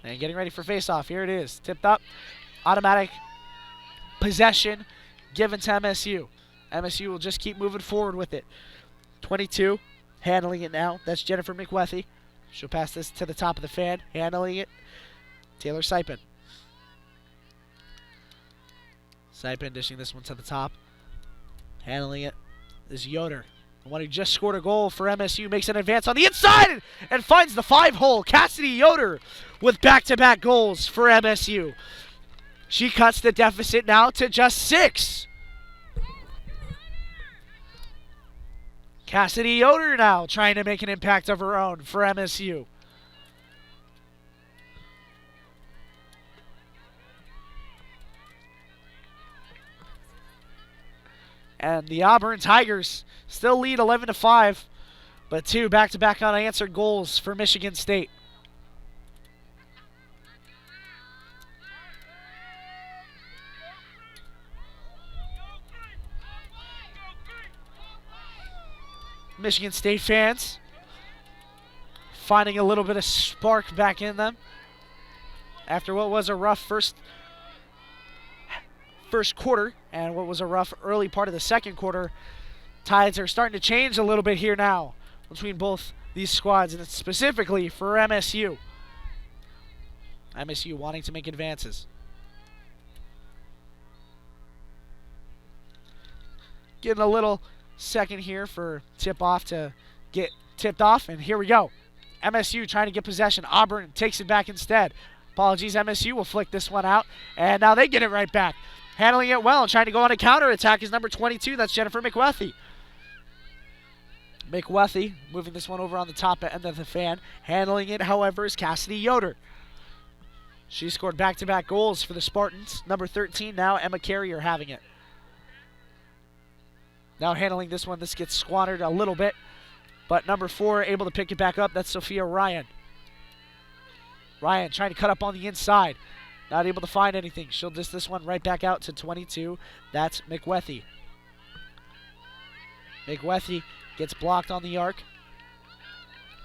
And getting ready for face-off. Here it is. Tipped up. Automatic possession given to MSU. MSU will just keep moving forward with it. 22. Handling it now. That's Jennifer McWethy. She'll pass this to the top of the fan. Handling it. Taylor Sipin. Sipin dishing this one to the top. Handling it is Yoder. The one who just scored a goal for MSU makes an advance on the inside and finds the 5-hole. Cassidy Yoder with back-to-back goals for MSU. She cuts the deficit now to just 6. Cassidy Yoder now trying to make an impact of her own for MSU. And the Auburn Tigers still lead 11-5, but 2 back-to-back unanswered goals for Michigan State. Michigan State fans finding a little bit of spark back in them after what was a rough first quarter and what was a rough early part of the second quarter. Tides are starting to change a little bit here now between both these squads, and it's specifically for MSU. MSU wanting to make advances. Getting a little second here for tip-off to get tipped off, and here we go. MSU trying to get possession. Auburn takes it back instead. Apologies, MSU will flick this one out, and now they get it right back. Handling it well and trying to go on a counterattack is number 22. That's Jennifer McWethy. McWethy moving this one over on the top end of the fan. Handling it, however, is Cassidy Yoder. She scored back-to-back goals for the Spartans. Number 13 now, Emma Carrier having it. Now handling this one, this gets squandered a little bit, but number 4 able to pick it back up. That's Sophia Ryan. Ryan trying to cut up on the inside. Not able to find anything. She'll dish this one right back out to 22. That's McWethy. McWethy gets blocked on the arc.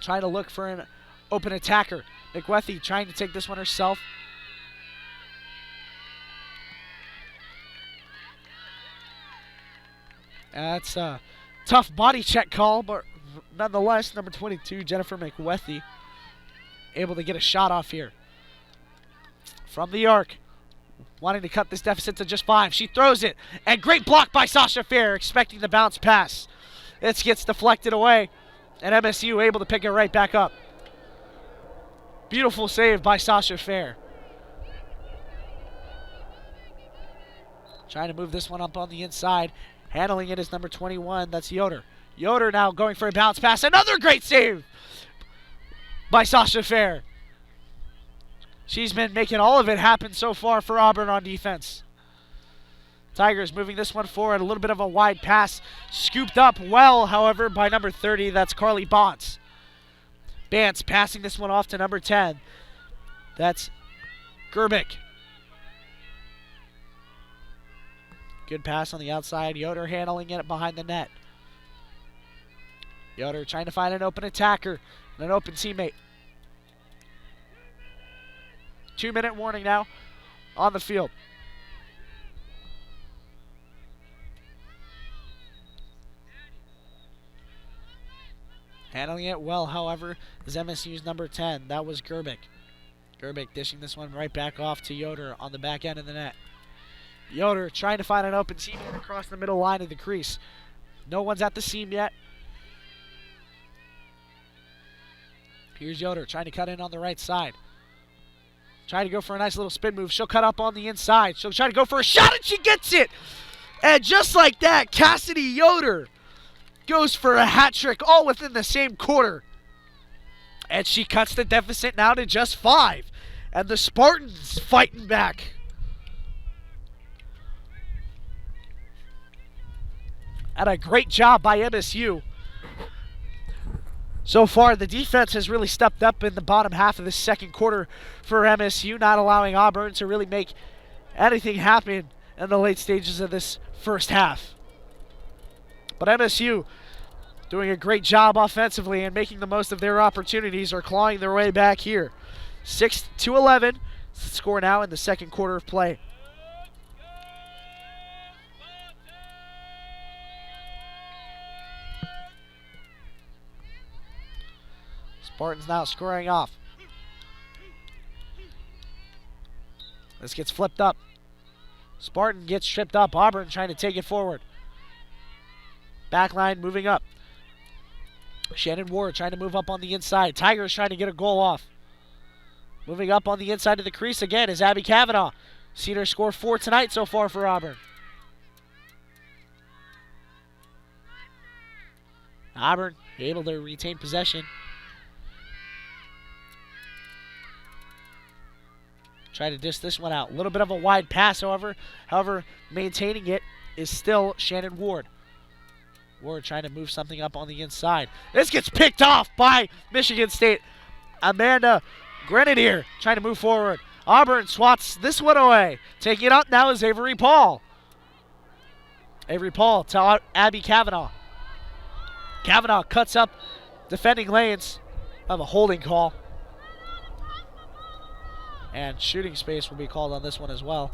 Trying to look for an open attacker. McWethy trying to take this one herself. That's a tough body check call, but nonetheless, number 22, Jennifer McWethy, able to get a shot off here. From the arc, wanting to cut this deficit to just 5. She throws it, and great block by Sasha Fair, expecting the bounce pass. It gets deflected away, and MSU able to pick it right back up. Beautiful save by Sasha Fair. Trying to move this one up on the inside. Handling it is number 21, that's Yoder. Yoder now going for a bounce pass. Another great save by Sasha Fair. She's been making all of it happen so far for Auburn on defense. Tigers moving this one forward. A little bit of a wide pass. Scooped up well, however, by number 30. That's Carly Bantz. Bantz passing this one off to number 10. That's Gerbic. Good pass on the outside. Yoder handling it behind the net. Yoder trying to find an open attacker and an open teammate. 2-minute warning now on the field. Handling it well, however, is MSU's number 10. That was Gerbic. Gerbic dishing this one right back off to Yoder on the back end of the net. Yoder trying to find an open teammate across the middle line of the crease. No one's at the seam yet. Here's Yoder trying to cut in on the right side. Trying to go for a nice little spin move. She'll cut up on the inside. She'll try to go for a shot, and she gets it. And just like that, Cassidy Yoder goes for a hat trick all within the same quarter. And she cuts the deficit now to just 5. And the Spartans fighting back. And a great job by MSU. So far, the defense has really stepped up in the bottom half of the second quarter for MSU, not allowing Auburn to really make anything happen in the late stages of this first half. But MSU doing a great job offensively and making the most of their opportunities, are clawing their way back here. 6-11, score now in the second quarter of play. Spartans now scoring off. This gets flipped up. Spartan gets tripped up. Auburn trying to take it forward. Backline moving up. Shannon Ward trying to move up on the inside. Tigers trying to get a goal off. Moving up on the inside of the crease again is Abby Kavanaugh. Seen her score 4 tonight so far for Auburn. Auburn able to retain possession. Try to dish this one out. A little bit of a wide pass, however. Maintaining it is still Shannon Ward. Ward trying to move something up on the inside. This gets picked off by Michigan State. Amanda Grenadier trying to move forward. Auburn swats this one away. Taking it up now is Avery Paul. Avery Paul to Abby Kavanaugh. Kavanaugh cuts up defending lanes of a holding call. And shooting space will be called on this one as well.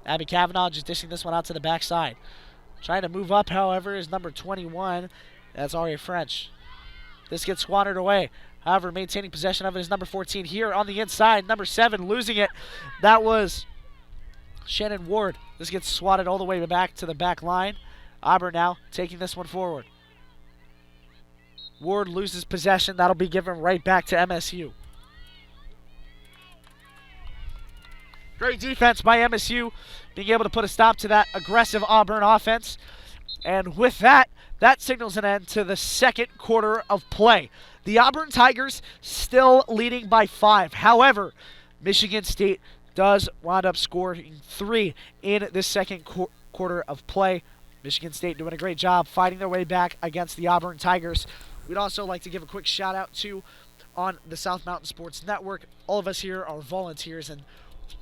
Abby Kavanaugh just dishing this one out to the backside. Trying to move up, however, is number 21. That's Aria French. This gets squandered away. However, maintaining possession of it is number 14 here on the inside. Number 7 losing it. That was Shannon Ward. This gets swatted all the way back to the back line. Auburn now taking this one forward. Ward loses possession. That'll be given right back to MSU. Great defense by MSU, being able to put a stop to that aggressive Auburn offense. And with that, that signals an end to the second quarter of play. The Auburn Tigers still leading by 5. However, Michigan State does wind up scoring 3 in this second quarter of play. Michigan State doing a great job fighting their way back against the Auburn Tigers. We'd also like to give a quick shout out to on the South Mountain Sports Network. All of us here are volunteers, and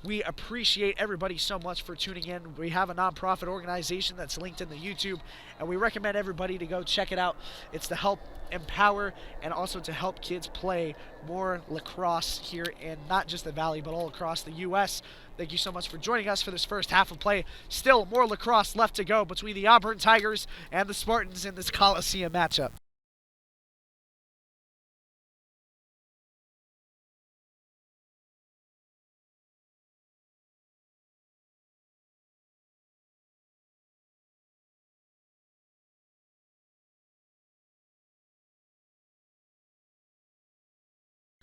we appreciate everybody so much for tuning in. We have a nonprofit organization that's linked in the YouTube, and we recommend everybody to go check it out. It's to help empower and also to help kids play more lacrosse here in not just the Valley, but all across the U.S. Thank you so much for joining us for this first half of play. Still more lacrosse left to go between the Auburn Tigers and the Spartans in this Coliseum matchup.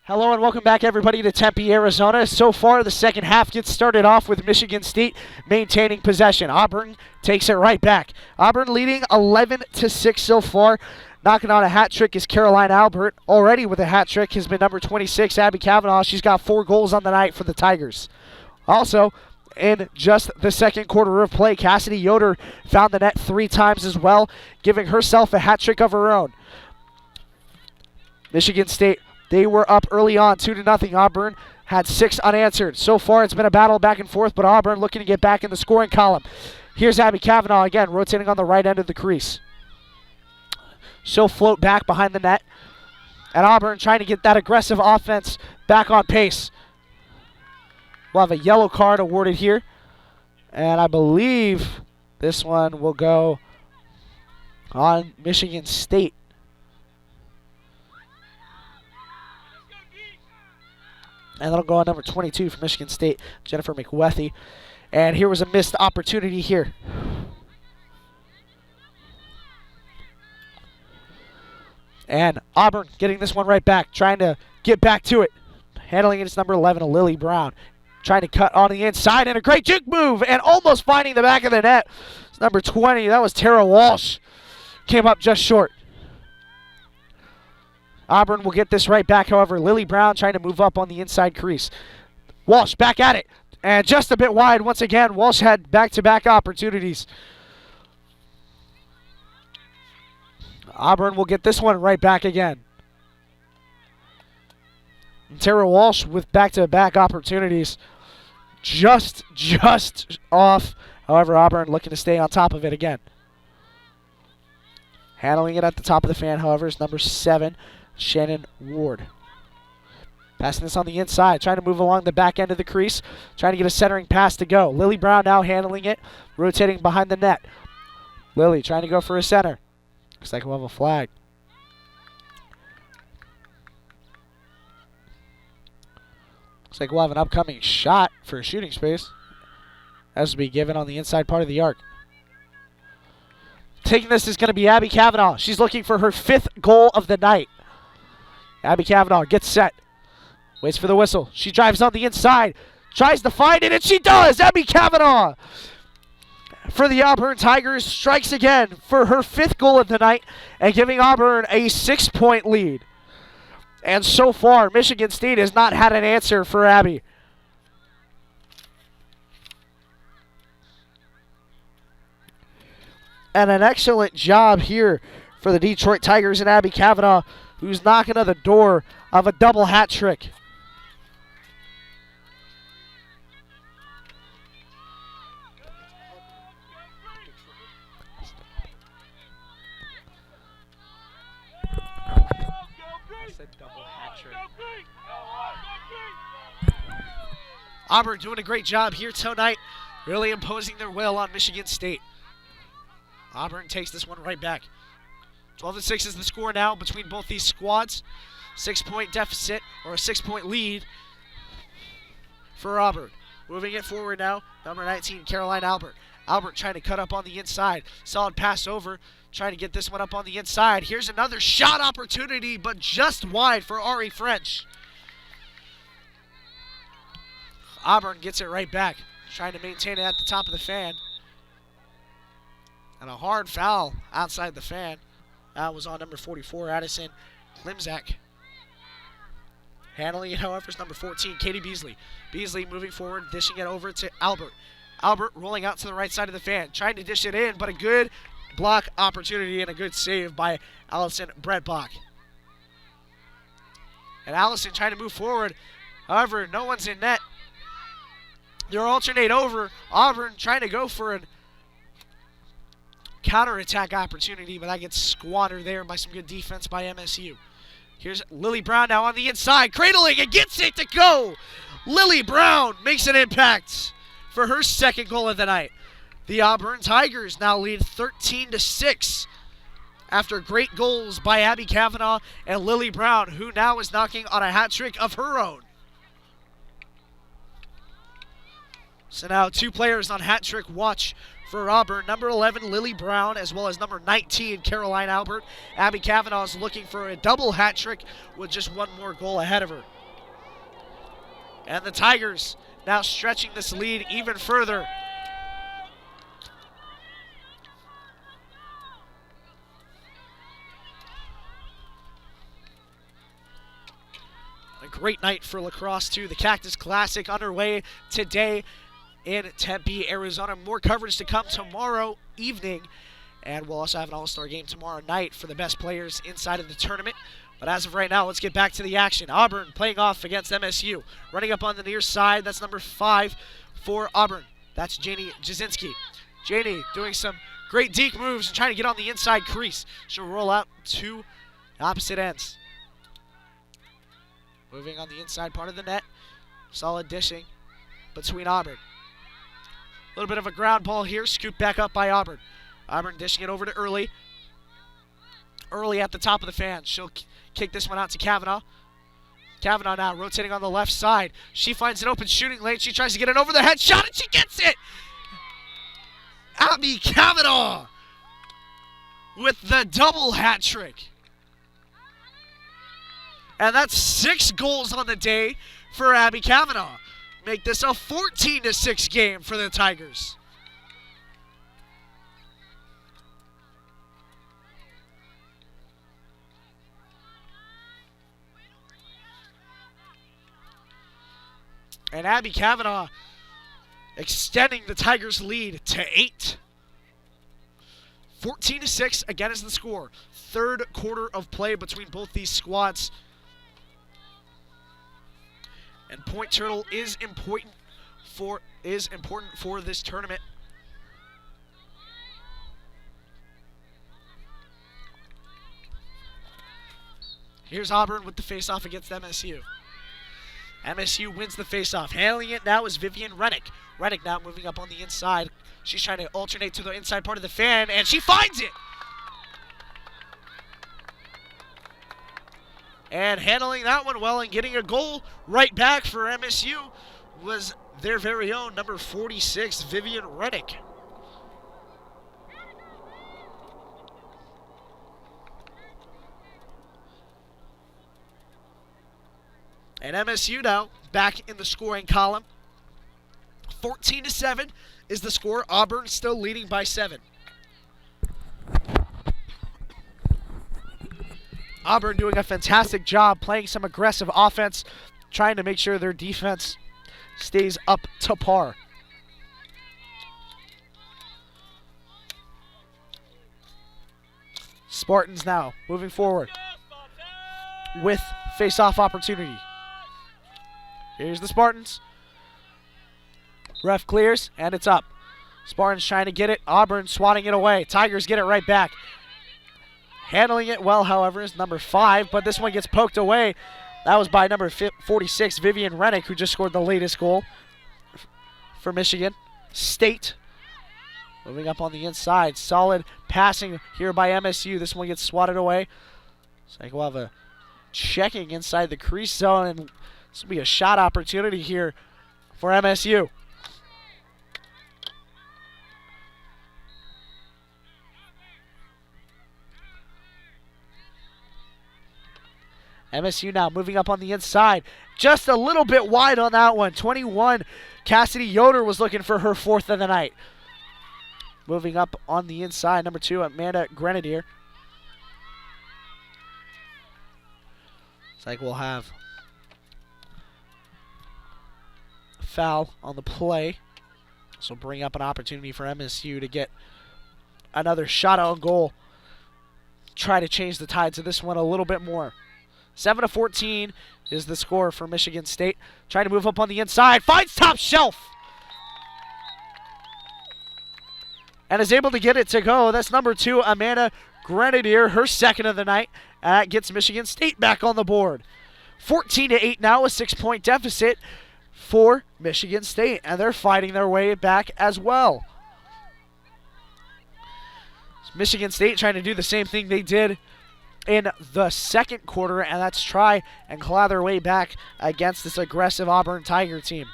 Hello and welcome back, everybody, to Tempe, Arizona. So far, the second half gets started off with Michigan State maintaining possession. Auburn takes it right back. Auburn leading 11-6 so far. Knocking on a hat trick is Caroline Albert. Already with a hat trick has been number 26, Abby Kavanaugh. She's got 4 goals on the night for the Tigers. Also, in just the second quarter of play, Cassidy Yoder found the net 3 times as well, giving herself a hat trick of her own. Michigan State, they were up early on, 2-0. Auburn had 6 unanswered. So far, it's been a battle back and forth, but Auburn looking to get back in the scoring column. Here's Abby Kavanaugh again, rotating on the right end of the crease. She'll float back behind the net. And Auburn trying to get that aggressive offense back on pace. We'll have a yellow card awarded here. And I believe this one will go on Michigan State. And that'll go on number 22 for Michigan State, Jennifer McWethy. And here was a missed opportunity here. And Auburn getting this one right back, trying to get back to it. Handling it is number 11, Lily Brown. Trying to cut on the inside, and a great juke move, and almost finding the back of the net. It's number 20, that was Tara Walsh. Came up just short. Auburn will get this right back, however. Lily Brown trying to move up on the inside crease. Walsh back at it. And just a bit wide once again. Walsh had back-to-back opportunities. Auburn will get this one right back again. And Tara Walsh with back-to-back opportunities. Just off. However, Auburn looking to stay on top of it again. Handling it at the top of the fan, however, is number 7. Shannon Ward. Passing this on the inside, trying to move along the back end of the crease, trying to get a centering pass to go. Lily Brown now handling it, rotating behind the net. Lily trying to go for a center. Looks like we'll have a flag. Looks like we'll have an upcoming shot for a shooting space. That will be given on the inside part of the arc. taking this is going to be Abby Kavanaugh. She's looking for her 5th goal of the night. Abby Kavanaugh gets set. Waits for the whistle. She drives on the inside. Tries to find it, and she does! Abby Kavanaugh for the Auburn Tigers strikes again for her 5th goal of the night and giving Auburn a 6-point lead. And so far, Michigan State has not had an answer for Abby. And an excellent job here for the Detroit Tigers and Abby Kavanaugh, who's knocking on the door of a double hat trick. Auburn doing a great job here tonight, really imposing their will on Michigan State. Auburn takes this one right back. 12-6 is the score now between both these squads. 6-point deficit, or a 6-point lead for Auburn. Moving it forward now, number 19, Caroline Albert. Albert trying to cut up on the inside. Solid pass over, trying to get this one up on the inside. Here's another shot opportunity, but just wide for Ari French. Auburn gets it right back, trying to maintain it at the top of the fan. And a hard foul outside the fan. That was on number 44, Addison Klimzak. Handling it, however, is number 14, Katie Beasley. Beasley moving forward, dishing it over to Albert. Albert rolling out to the right side of the fan, trying to dish it in, but a good block opportunity and a good save by Allison Bredbach. And Allison trying to move forward. However, no one's in net. They'll alternate over. Auburn trying to go for a counterattack opportunity, but that gets squandered there by some good defense by MSU. Here's Lily Brown now on the inside, cradling and gets it to go. Lily Brown makes an impact for her 2nd goal of the night. The Auburn Tigers now lead 13-6 after great goals by Abby Kavanaugh and Lily Brown, who now is knocking on a hat trick of her own. So now 2 players on hat trick watch for Auburn. Number 11, Lily Brown, as well as number 19, Caroline Albert. Abby Kavanaugh is looking for a double hat trick with just 1 more goal ahead of her. And the Tigers now stretching this lead even further. A great night for lacrosse, too. The Cactus Classic underway today in Tempe, Arizona. More coverage to come tomorrow evening. And we'll also have an all-star game tomorrow night for the best players inside of the tournament. But as of right now, let's get back to the action. Auburn playing off against MSU. Running up on the near side, that's number 5 for Auburn. That's Janie Jasinski. Janie doing some great deke moves and trying to get on the inside crease. She'll roll out to opposite ends. Moving on the inside part of the net. Solid dishing between Auburn. A little bit of a ground ball here, scooped back up by Auburn. Auburn dishing it over to Early. Early at the top of the fan. She'll kick this one out to Kavanaugh. Kavanaugh now rotating on the left side. She finds an open shooting lane. She tries to get it over the head shot, and she gets it! Abby Kavanaugh with the double hat trick. And that's 6 goals on the day for Abby Kavanaugh. Make this a 14-6 game for the Tigers. And Abby Kavanaugh extending the Tigers' lead to 8. 14-6 again is the score. 3rd quarter of play between both these squads. And point total is important for this tournament. Here's Auburn with the faceoff against MSU. MSU wins the faceoff. Handling it now is Vivian Rennick. Rennick now moving up on the inside. She's trying to alternate to the inside part of the fan, and she finds it! And handling that one well and getting a goal right back for MSU was their very own number 46, Vivian Rennick. And MSU now back in the scoring column. 14-7 is the score. Auburn still leading by 7. Auburn doing a fantastic job playing some aggressive offense, trying to make sure their defense stays up to par. Spartans now moving forward with face-off opportunity. Here's the Spartans. Ref clears, and it's up. Spartans trying to get it. Auburn swatting it away. Tigers get it right back. Handling it well, however, is number 5, but this one gets poked away. That was by number 46, Vivian Rennick, who just scored the latest goal for Michigan State. Moving up on the inside. Solid passing here by MSU. This one gets swatted away. So I think we'll have a checking inside the crease zone, and this will be a shot opportunity here for MSU. MSU now moving up on the inside. Just a little bit wide on that one. 21, Cassidy Yoder was looking for her 4th of the night. Moving up on the inside, number 2, Amanda Grenadier. It's like we'll have a foul on the play. This will bring up an opportunity for MSU to get another shot on goal. Try to change the tides of this one a little bit more. 7-14 is the score for Michigan State. Trying to move up on the inside. Finds top shelf. And is able to get it to go. That's number 2, Amanda Grenadier, her 2nd of the night. That gets Michigan State back on the board. 14-8 now, a 6-point deficit for Michigan State. And they're fighting their way back as well. Michigan State trying to do the same thing they did in the second quarter, and that's try and claw their way back against this aggressive Auburn Tiger team.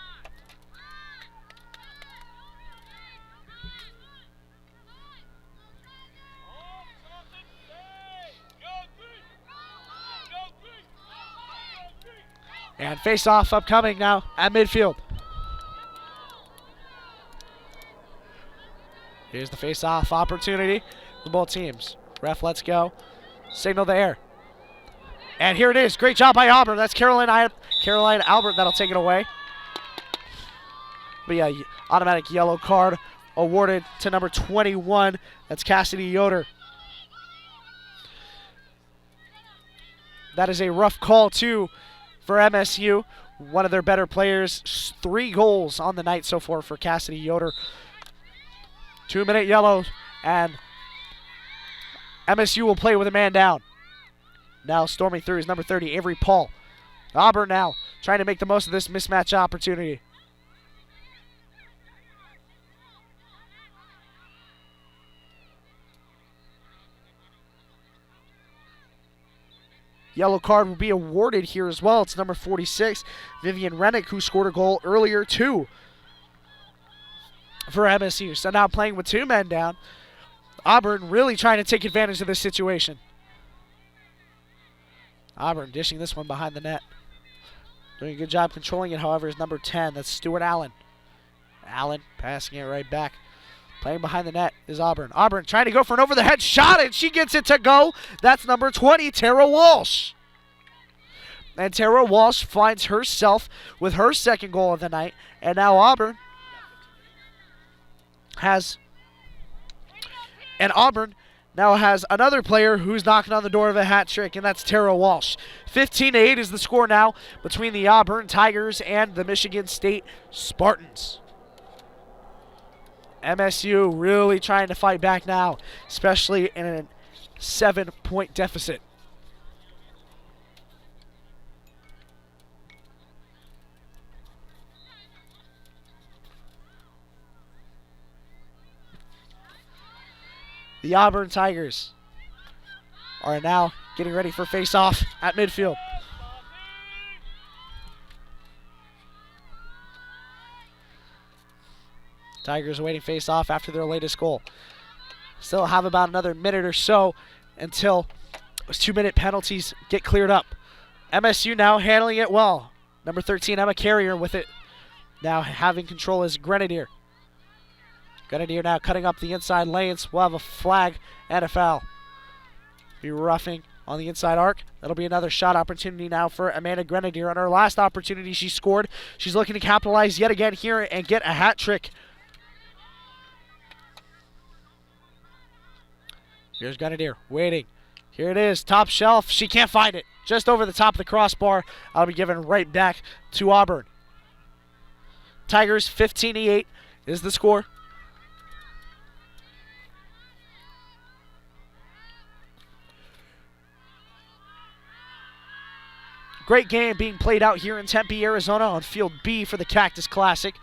And face-off upcoming now at midfield. Here's the face-off opportunity for both teams. Ref lets go. Signal there. And here it is. Great job by Auburn. That's Caroline Albert that'll take it away. But yeah, automatic yellow card awarded to number 21. That's Cassidy Yoder. That is a rough call, too, for MSU. One of their better players. 3 goals on the night so far for Cassidy Yoder. 2-minute yellow, and MSU will play with a man down. Now storming through is number 30, Avery Paul. Auburn now trying to make the most of this mismatch opportunity. Yellow card will be awarded here as well. It's number 46, Vivian Rennick, who scored a goal earlier too for MSU. So now playing with 2 men down. Auburn really trying to take advantage of this situation. Auburn dishing this one behind the net. Doing a good job controlling it, however, is number 10. That's Stuart Allen. Allen passing it right back. Playing behind the net is Auburn. Auburn trying to go for an over-the-head shot, and she gets it to go. That's number 20, Tara Walsh. And Tara Walsh finds herself with her 2nd goal of the night. And now Auburn now has another player who's knocking on the door of a hat trick, and that's Tara Walsh. 15-8 is the score now between the Auburn Tigers and the Michigan State Spartans. MSU really trying to fight back now, especially in a 7-point deficit. The Auburn Tigers are now getting ready for face-off at midfield. Tigers awaiting face-off after their latest goal. Still have about another minute or so until those 2-minute penalties get cleared up. MSU now handling it well. Number 13, Emma Carrier with it. Now having control is Grenadier. Grenadier now cutting up the inside lanes. We'll have a flag and a foul. Be roughing on the inside arc. That'll be another shot opportunity now for Amanda Grenadier. On her last opportunity, she scored. She's looking to capitalize yet again here and get a hat trick. Here's Grenadier waiting. Here it is, top shelf. She can't find it. Just over the top of the crossbar. I'll be given right back to Auburn. Tigers 15-8 is the score. Great game being played out here in Tempe, Arizona on Field B for the Cactus Classic.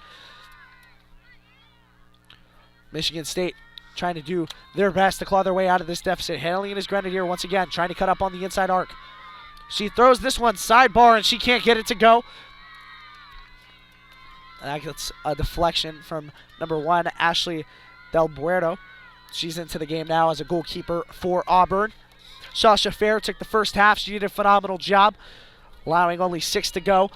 Michigan State trying to do their best to claw their way out of this deficit. Handling it is Grenadier once again, trying to cut up on the inside arc. She throws this one sidebar and she can't get it to go. That gets a deflection from number 1, Ashley Del Buero. She's into the game now as a goalkeeper for Auburn. Sasha Fair took the first half. She did a phenomenal job, allowing only 6 to go.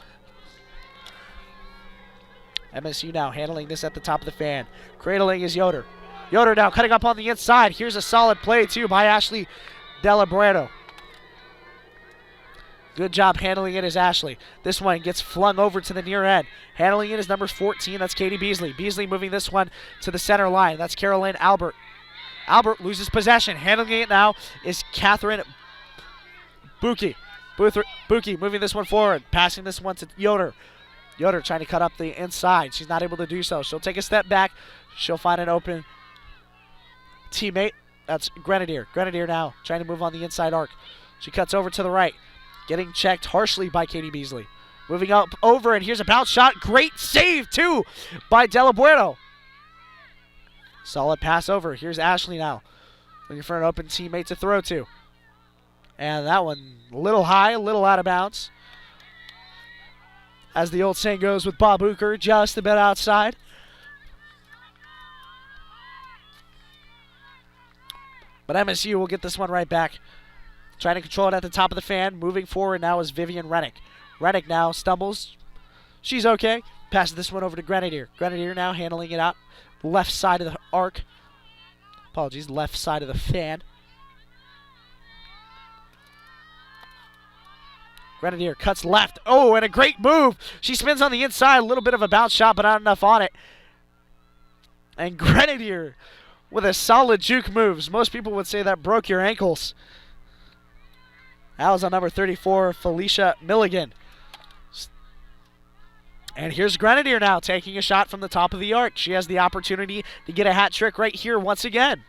MSU now handling this at the top of the fan. Cradling is Yoder. Yoder now cutting up on the inside. Here's a solid play, too, by Ashley Delabrero. Good job handling it is Ashley. This one gets flung over to the near end. Handling it is number 14. That's Katie Beasley. Beasley moving this one to the center line. That's Caroline Albert. Albert loses possession. Handling it now is Catherine Buki. Buki moving this one forward. Passing this one to Yoder. Yoder trying to cut up the inside. She's not able to do so. She'll take a step back. She'll find an open teammate. That's Grenadier. Grenadier now trying to move on the inside arc. She cuts over to the right. Getting checked harshly by Katie Beasley. Moving up over, and here's a bounce shot. Great save, too, by Delabueno. Solid pass over. Here's Ashley now. Looking for an open teammate to throw to. And that one a little high, a little out of bounds. As the old saying goes with Bob Uecker, just a bit outside. But MSU will get this one right back. Trying to control it at the top of the fan. Moving forward now is Vivian Rennick. Rennick now stumbles. She's okay. Passes this one over to Grenadier. Grenadier now handling it out. Left side of the arc. Apologies, left side of the fan. Grenadier cuts left. Oh, and a great move. She spins on the inside. A little bit of a bounce shot, but not enough on it. And Grenadier with a solid juke moves. Most people would say that broke your ankles. That was on number 34, Felicia Milligan. And here's Grenadier now taking a shot from the top of the arc. She has the opportunity to get a hat trick right here once again.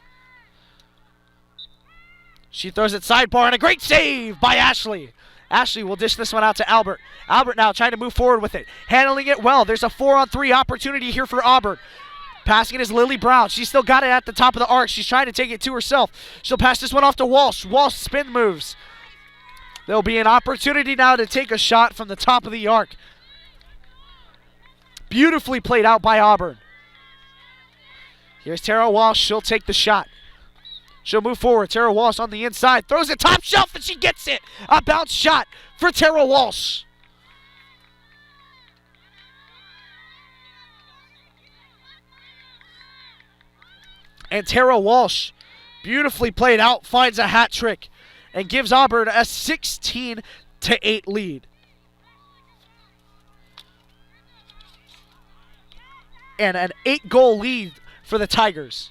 She throws it sidebar, and a great save by Ashley. Ashley will dish this one out to Albert. Albert now trying to move forward with it. Handling it well. There's a 4-on-3 opportunity here for Auburn. Passing it is Lily Brown. She's still got it at the top of the arc. She's trying to take it to herself. She'll pass this one off to Walsh. Walsh spin moves. There'll be an opportunity now to take a shot from the top of the arc. Beautifully played out by Auburn. Here's Tara Walsh. She'll take the shot. She'll move forward. Tara Walsh on the inside. Throws it top shelf, and she gets it. A bounce shot for Tara Walsh. And Tara Walsh, beautifully played out, finds a hat trick and gives Auburn a 16-8 lead. And an 8-goal lead for the Tigers.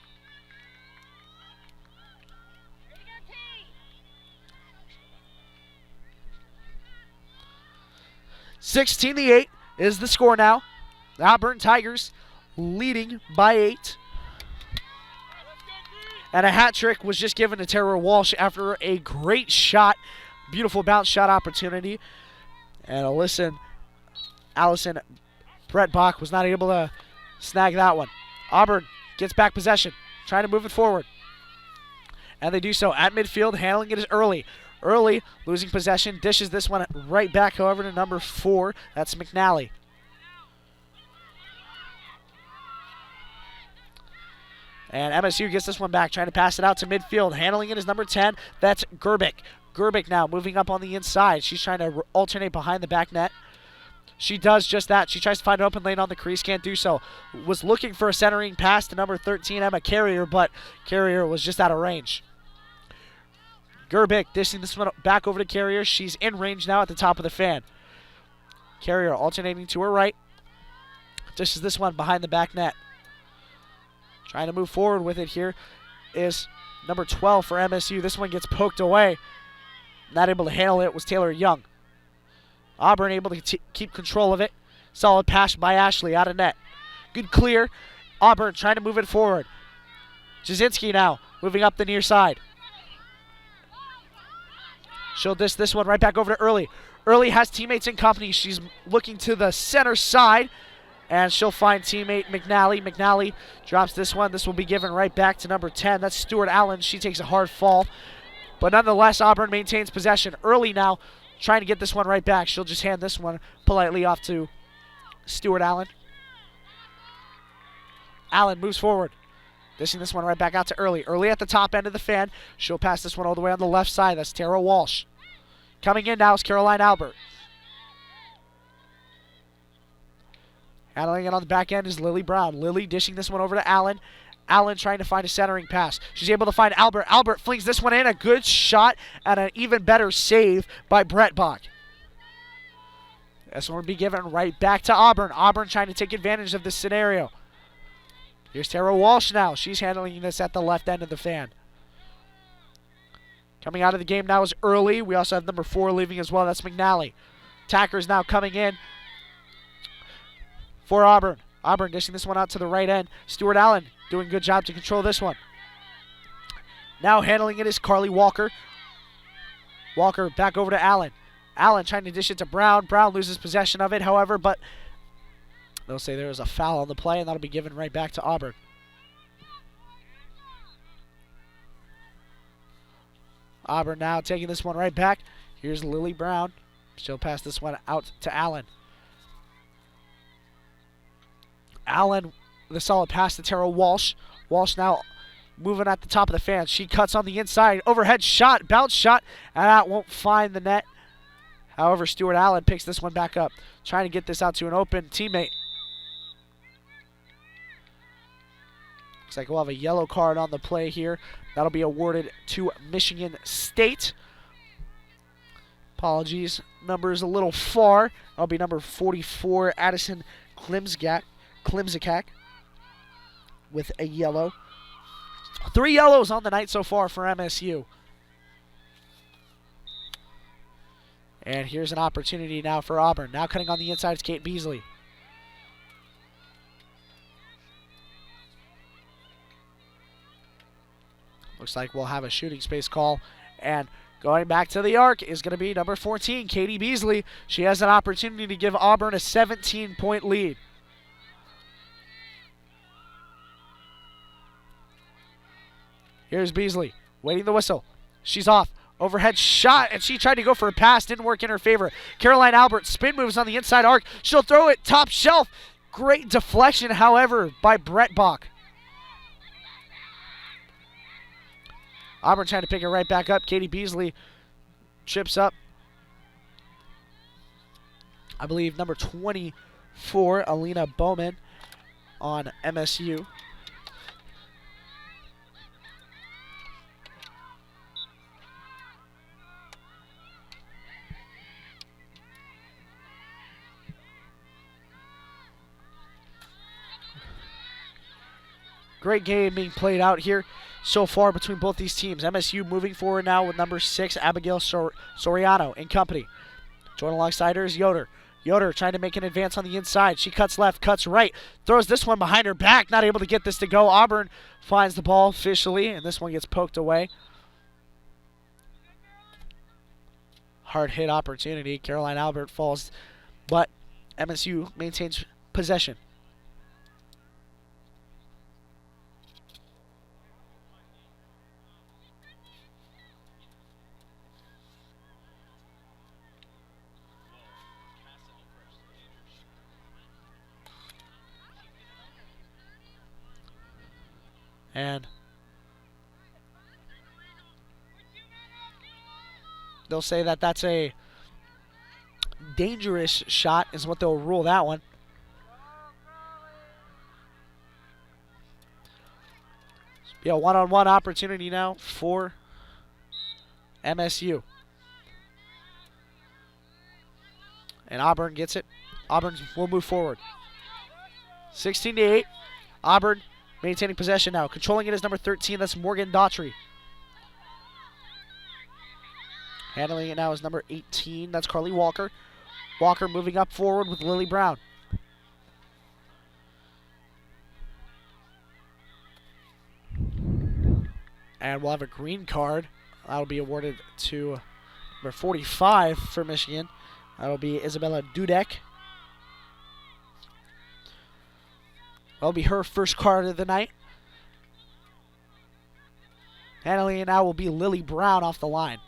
(16-8) is the score now. The Auburn Tigers leading by 8. And a hat trick was just given to Tara Walsh after a great shot. Beautiful bounce shot opportunity. And Allison Brett-Bach was not able to snag that one. Auburn gets back possession, trying to move it forward. And they do so at midfield. Handling it is Early. Early losing possession, dishes this one right back, however, to number 4. That's McNally. And MSU gets this one back, trying to pass it out to midfield. Handling it is number 10. That's Gerbic. Gerbic now moving up on the inside. She's trying to alternate behind the back net. She does just that. She tries to find an open lane on the crease, can't do so. Was looking for a centering pass to number 13, Emma Carrier, but Carrier was just out of range. Gerbic dishing this one back over to Carrier. She's in range now at the top of the fan. Carrier alternating to her right. Dishes this one behind the back net. Trying to move forward with it here is number 12 for MSU. This one gets poked away. Not able to handle it was Taylor Young. Auburn able to keep control of it. Solid pass by Ashley out of net. Good clear. Auburn trying to move it forward. Jasinski now moving up the near side. She'll dish this one right back over to Early. Early has teammates in company. She's looking to the center side, and she'll find teammate McNally. McNally drops this one. This will be given right back to number 10. That's Stewart Allen. She takes a hard fall. But nonetheless, Auburn maintains possession. Early now trying to get this one right back. She'll just hand this one politely off to Stewart Allen. Allen moves forward. Dishing this one right back out to Early. Early at the top end of the fan. She'll pass this one all the way on the left side. That's Tara Walsh. Coming in now is Caroline Albert. Handling it on the back end is Lily Brown. Lily dishing this one over to Allen. Allen trying to find a centering pass. She's able to find Albert. Albert flings this one in. A good shot and an even better save by Brett Bach. This one will be given right back to Auburn. Auburn trying to take advantage of this scenario. Here's Tara Walsh now. She's handling this at the left end of the fan. Coming out of the game now is Early. We also have number 4 leaving as well. That's McNally. Tackers now coming in for Auburn. Auburn dishing this one out to the right end. Stewart Allen doing a good job to control this one. Now handling it is Carly Walker. Walker back over to Allen. Allen trying to dish it to Brown. Brown loses possession of it, however, but they'll say there was a foul on the play, and that'll be given right back to Auburn. Auburn now taking this one right back. Here's Lily Brown. She'll pass this one out to Allen. Allen with a solid pass to Tara Walsh. Walsh now moving at the top of the fan. She cuts on the inside. Overhead shot, bounce shot, and that won't find the net. However, Stewart Allen picks this one back up. Trying to get this out to an open teammate. Looks like we'll have a yellow card on the play here. That'll be awarded to Michigan State. Apologies, number is a little far. That'll be number 44, Addison Klimzak with a yellow. 3 yellows on the night so far for MSU. And here's an opportunity now for Auburn. Now cutting on the inside is Kate Beasley. Looks like we'll have a shooting space call. And going back to the arc is going to be number 14, Katie Beasley. She has an opportunity to give Auburn a 17-point lead. Here's Beasley, waiting the whistle. She's off. Overhead shot, and she tried to go for a pass. Didn't work in her favor. Caroline Albert spin moves on the inside arc. She'll throw it top shelf. Great deflection, however, by Brett Bach. Auburn trying to pick it right back up. Katie Beasley trips up. I believe number 24, Alina Bowman on MSU. Great game being played out here so far between both these teams. MSU moving forward now with number 6, Abigail Soriano in company. Joined alongside her is Yoder. Yoder trying to make an advance on the inside. She cuts left, cuts right, throws this one behind her back. Not able to get this to go. Auburn finds the ball officially, and this one gets poked away. Hard hit opportunity. Caroline Albert falls, but MSU maintains possession. And they'll say that that's a dangerous shot is what they'll rule that one. Be a one-on-one opportunity now for MSU. And Auburn gets it. Auburn will move forward. 16-8. Auburn maintaining possession now. Controlling it is number 13. That's Morgan Daughtry. Handling it now is number 18. That's Carly Walker. Walker moving up forward with Lily Brown. And we'll have a green card. That'll be awarded to number 45 for Michigan. That'll be Isabella Dudek. That'll be her first card of the night. Handling it now will be Lily Brown off the line.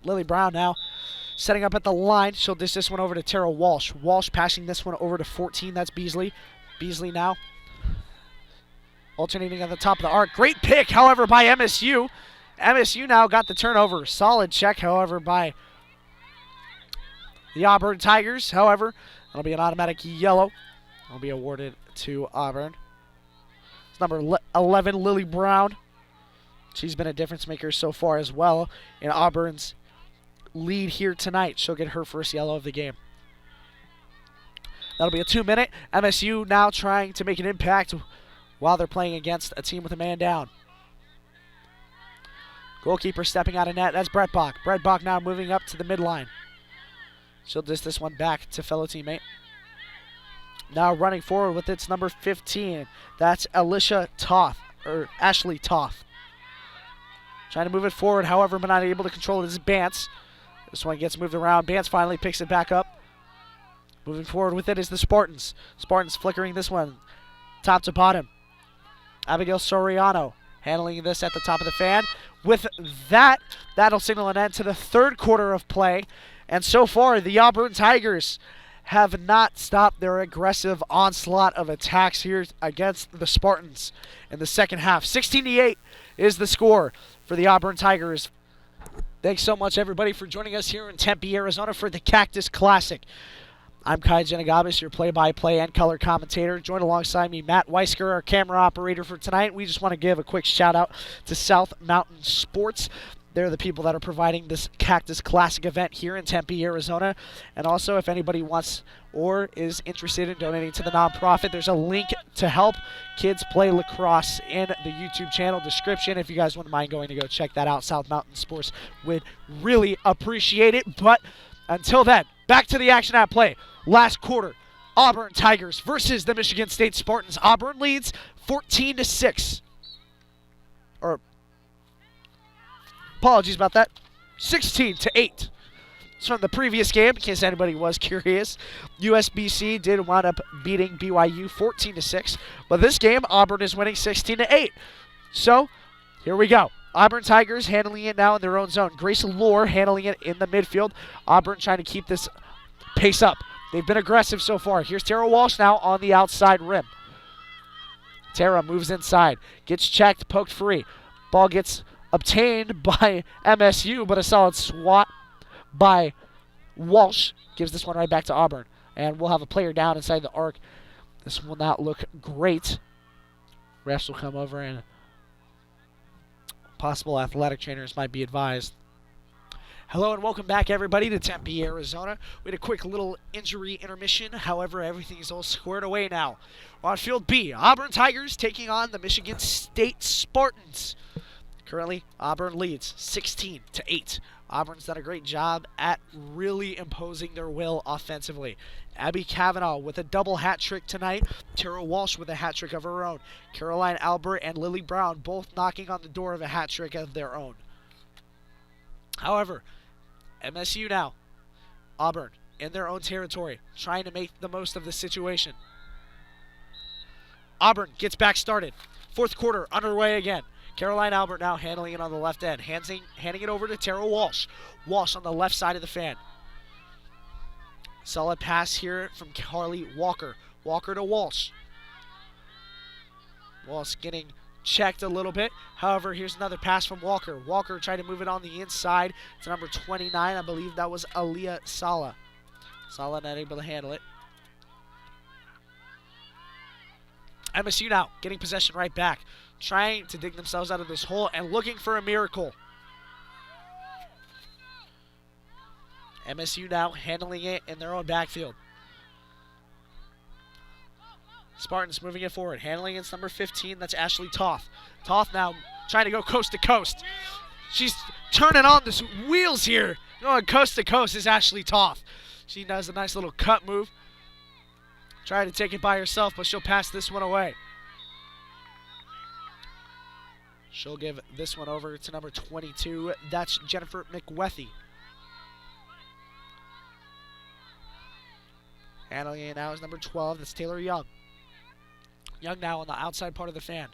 Lily Brown now setting up at the line. She'll dish this one over to Tara Walsh. Walsh passing this one over to 14. That's Beasley. Beasley now alternating at the top of the arc. Great pick, however, by MSU. MSU now got the turnover. Solid check, however, by the Auburn Tigers. However, it'll be an automatic yellow. It'll be awarded to Auburn. It's number 11, Lily Brown. She's been a difference maker so far as well in Auburn's lead here tonight. She'll get her first yellow of the game. That'll be a 2-minute. MSU now trying to make an impact while they're playing against a team with a man down. Goalkeeper stepping out of net. That's Brett Bach. Brett Bach now moving up to the midline. She'll dish this one back to fellow teammate. Now running forward with its number 15. That's Alicia Toth, or Ashley Toth. Trying to move it forward, however, but not able to control it is Bance. This one gets moved around. Bance finally picks it back up. Moving forward with it is the Spartans. Spartans flickering this one top to bottom. Abigail Soriano handling this at the top of the fan. With that, that'll signal an end to the third quarter of play. And so far, the Auburn Tigers have not stopped their aggressive onslaught of attacks here against the Spartans in the second half. 16-8 is the score for the Auburn Tigers. Thanks so much, everybody, for joining us here in Tempe, Arizona for the Cactus Classic. I'm Kai Genagabis, your play-by-play and color commentator. Joined alongside me, Matt Weisker, our camera operator for tonight. We just want to give a quick shout-out to South Mountain Sports. They're the people that are providing this Cactus Classic event here in Tempe, Arizona. And also, if anybody wants or is interested in donating to the nonprofit, there's a link to help kids play lacrosse in the YouTube channel description. If you guys wouldn't mind going to go check that out, South Mountain Sports would really appreciate it. But until then, back to the action at play. Last quarter, Auburn Tigers versus the Michigan State Spartans. Auburn leads 14-6. Or apologies about that. 16-8. It's from the previous game, in case anybody was curious. USBC did wind up beating BYU 14-6. But this game, Auburn is winning 16-8. So, here we go. Auburn Tigers handling it now in their own zone. Grace Lohr handling it in the midfield. Auburn trying to keep this pace up. They've been aggressive so far. Here's Tara Walsh now on the outside rim. Tara moves inside. Gets checked, poked free. Ball gets obtained by MSU, but a solid swat by Walsh gives this one right back to Auburn. And we'll have a player down inside the arc. This will not look great. Refs will come over and possible athletic trainers might be advised. Hello and welcome back, everybody, to Tempe, Arizona. We had a quick little injury intermission. However, everything is all squared away now. We're on Field B, Auburn Tigers taking on the Michigan State Spartans. Currently, Auburn leads 16-8. Auburn's done a great job at really imposing their will offensively. Abby Cavanaugh with a double hat trick tonight. Tara Walsh with a hat trick of her own. Caroline Albert and Lily Brown both knocking on the door of a hat trick of their own. However, MSU now, Auburn in their own territory, trying to make the most of the situation. Auburn gets back started. Fourth quarter underway again. Caroline Albert now handling it on the left end. Handing it over to Tara Walsh. Walsh on the left side of the fan. Solid pass here from Carly Walker. Walker to Walsh. Walsh getting checked a little bit. However, here's another pass from Walker. Walker tried to move it on the inside to number 29. I believe that was Aaliyah Sala. Sala not able to handle it. MSU now getting possession right back. Trying to dig themselves out of this hole and looking for a miracle. MSU now handling it in their own backfield. Spartans moving it forward. Handling it's number 15. That's Ashley Toth. Toth now trying to go coast to coast. She's turning on the wheels here. Going coast to coast is Ashley Toth. She does a nice little cut move. Trying to take it by herself, but she'll pass this one away. She'll give this one over to number 22. That's Jennifer McWethy. Handling it now is number 12. That's Taylor Young. Young now on the outside part of the fan.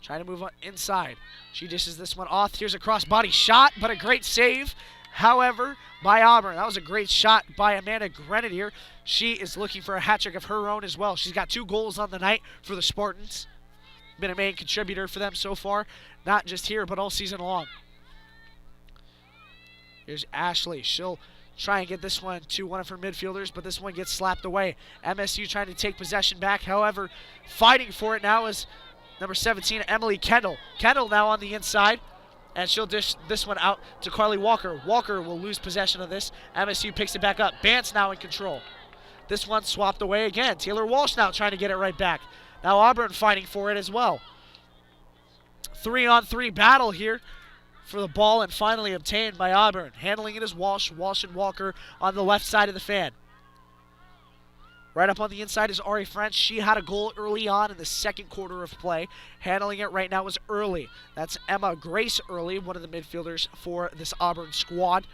Trying to move on inside. She dishes this one off. Here's a crossbody shot, but a great save. However, by Auburn. That was a great shot by Amanda Grenadier. She is looking for a hat trick of her own as well. She's got 2 goals on the night for the Spartans. Been a main contributor for them so far. Not just here, but all season long. Here's Ashley. She'll try and get this one to one of her midfielders, but this one gets slapped away. MSU trying to take possession back. However, fighting for it now is number 17, Emily Kendall. Kendall now on the inside, and she'll dish this one out to Carly Walker. Walker will lose possession of this. MSU picks it back up. Bance now in control. This one swapped away again. Taylor Walsh now trying to get it right back. Now Auburn fighting for it as well. 3-on-3 battle here for the ball, and finally obtained by Auburn. Handling it is Walsh. Walsh and Walker on the left side of the fan. Right up on the inside is Ari French. She had a goal early on in the second quarter of play. Handling it right now is Early. That's Emma Grace Early, one of the midfielders for this Auburn squad.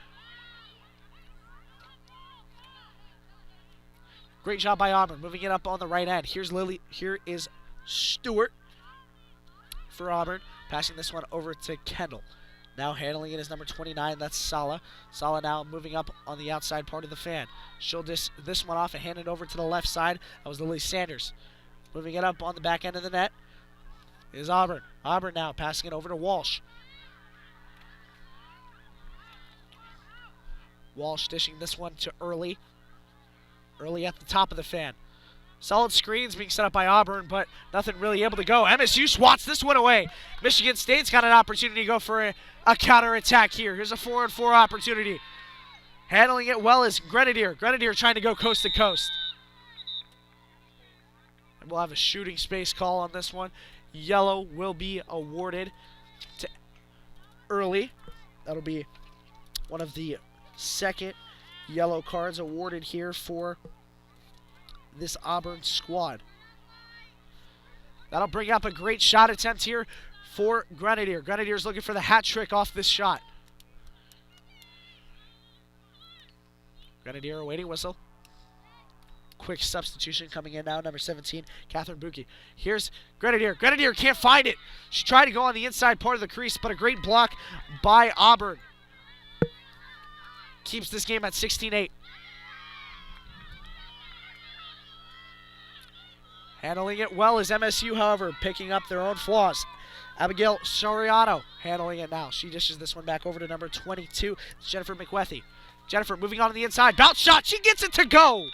Great job by Auburn, moving it up on the right end. Here is Stewart for Auburn, passing this one over to Kendall. Now handling it is number 29, that's Sala. Sala now moving up on the outside part of the fan. She'll dish this one off and hand it over to the left side. That was Lily Sanders. Moving it up on the back end of the net is Auburn. Auburn now passing it over to Walsh. Walsh dishing this one to Early. Early at the top of the fan. Solid screens being set up by Auburn, but nothing really able to go. MSU swats this one away. Michigan State's got an opportunity to go for a counter-attack here. Here's a 4-on-4 opportunity. Handling it well is Grenadier. Grenadier trying to go coast to coast. And we'll have a shooting space call on this one. Yellow will be awarded to Early. That'll be one of the second yellow cards awarded here for this Auburn squad. That'll bring up a great shot attempt here for Grenadier. Grenadier's looking for the hat trick off this shot. Grenadier awaiting whistle. Quick substitution coming in now, number 17, Catherine Buki. Here's Grenadier. Grenadier can't find it. She tried to go on the inside part of the crease, but a great block by Auburn keeps this game at 16-8. Handling it well is MSU, however, picking up their own flaws. Abigail Soriano handling it now. She dishes this one back over to number 22. It's Jennifer McWethy. Jennifer moving on to the inside. Bounce shot. She gets it to go.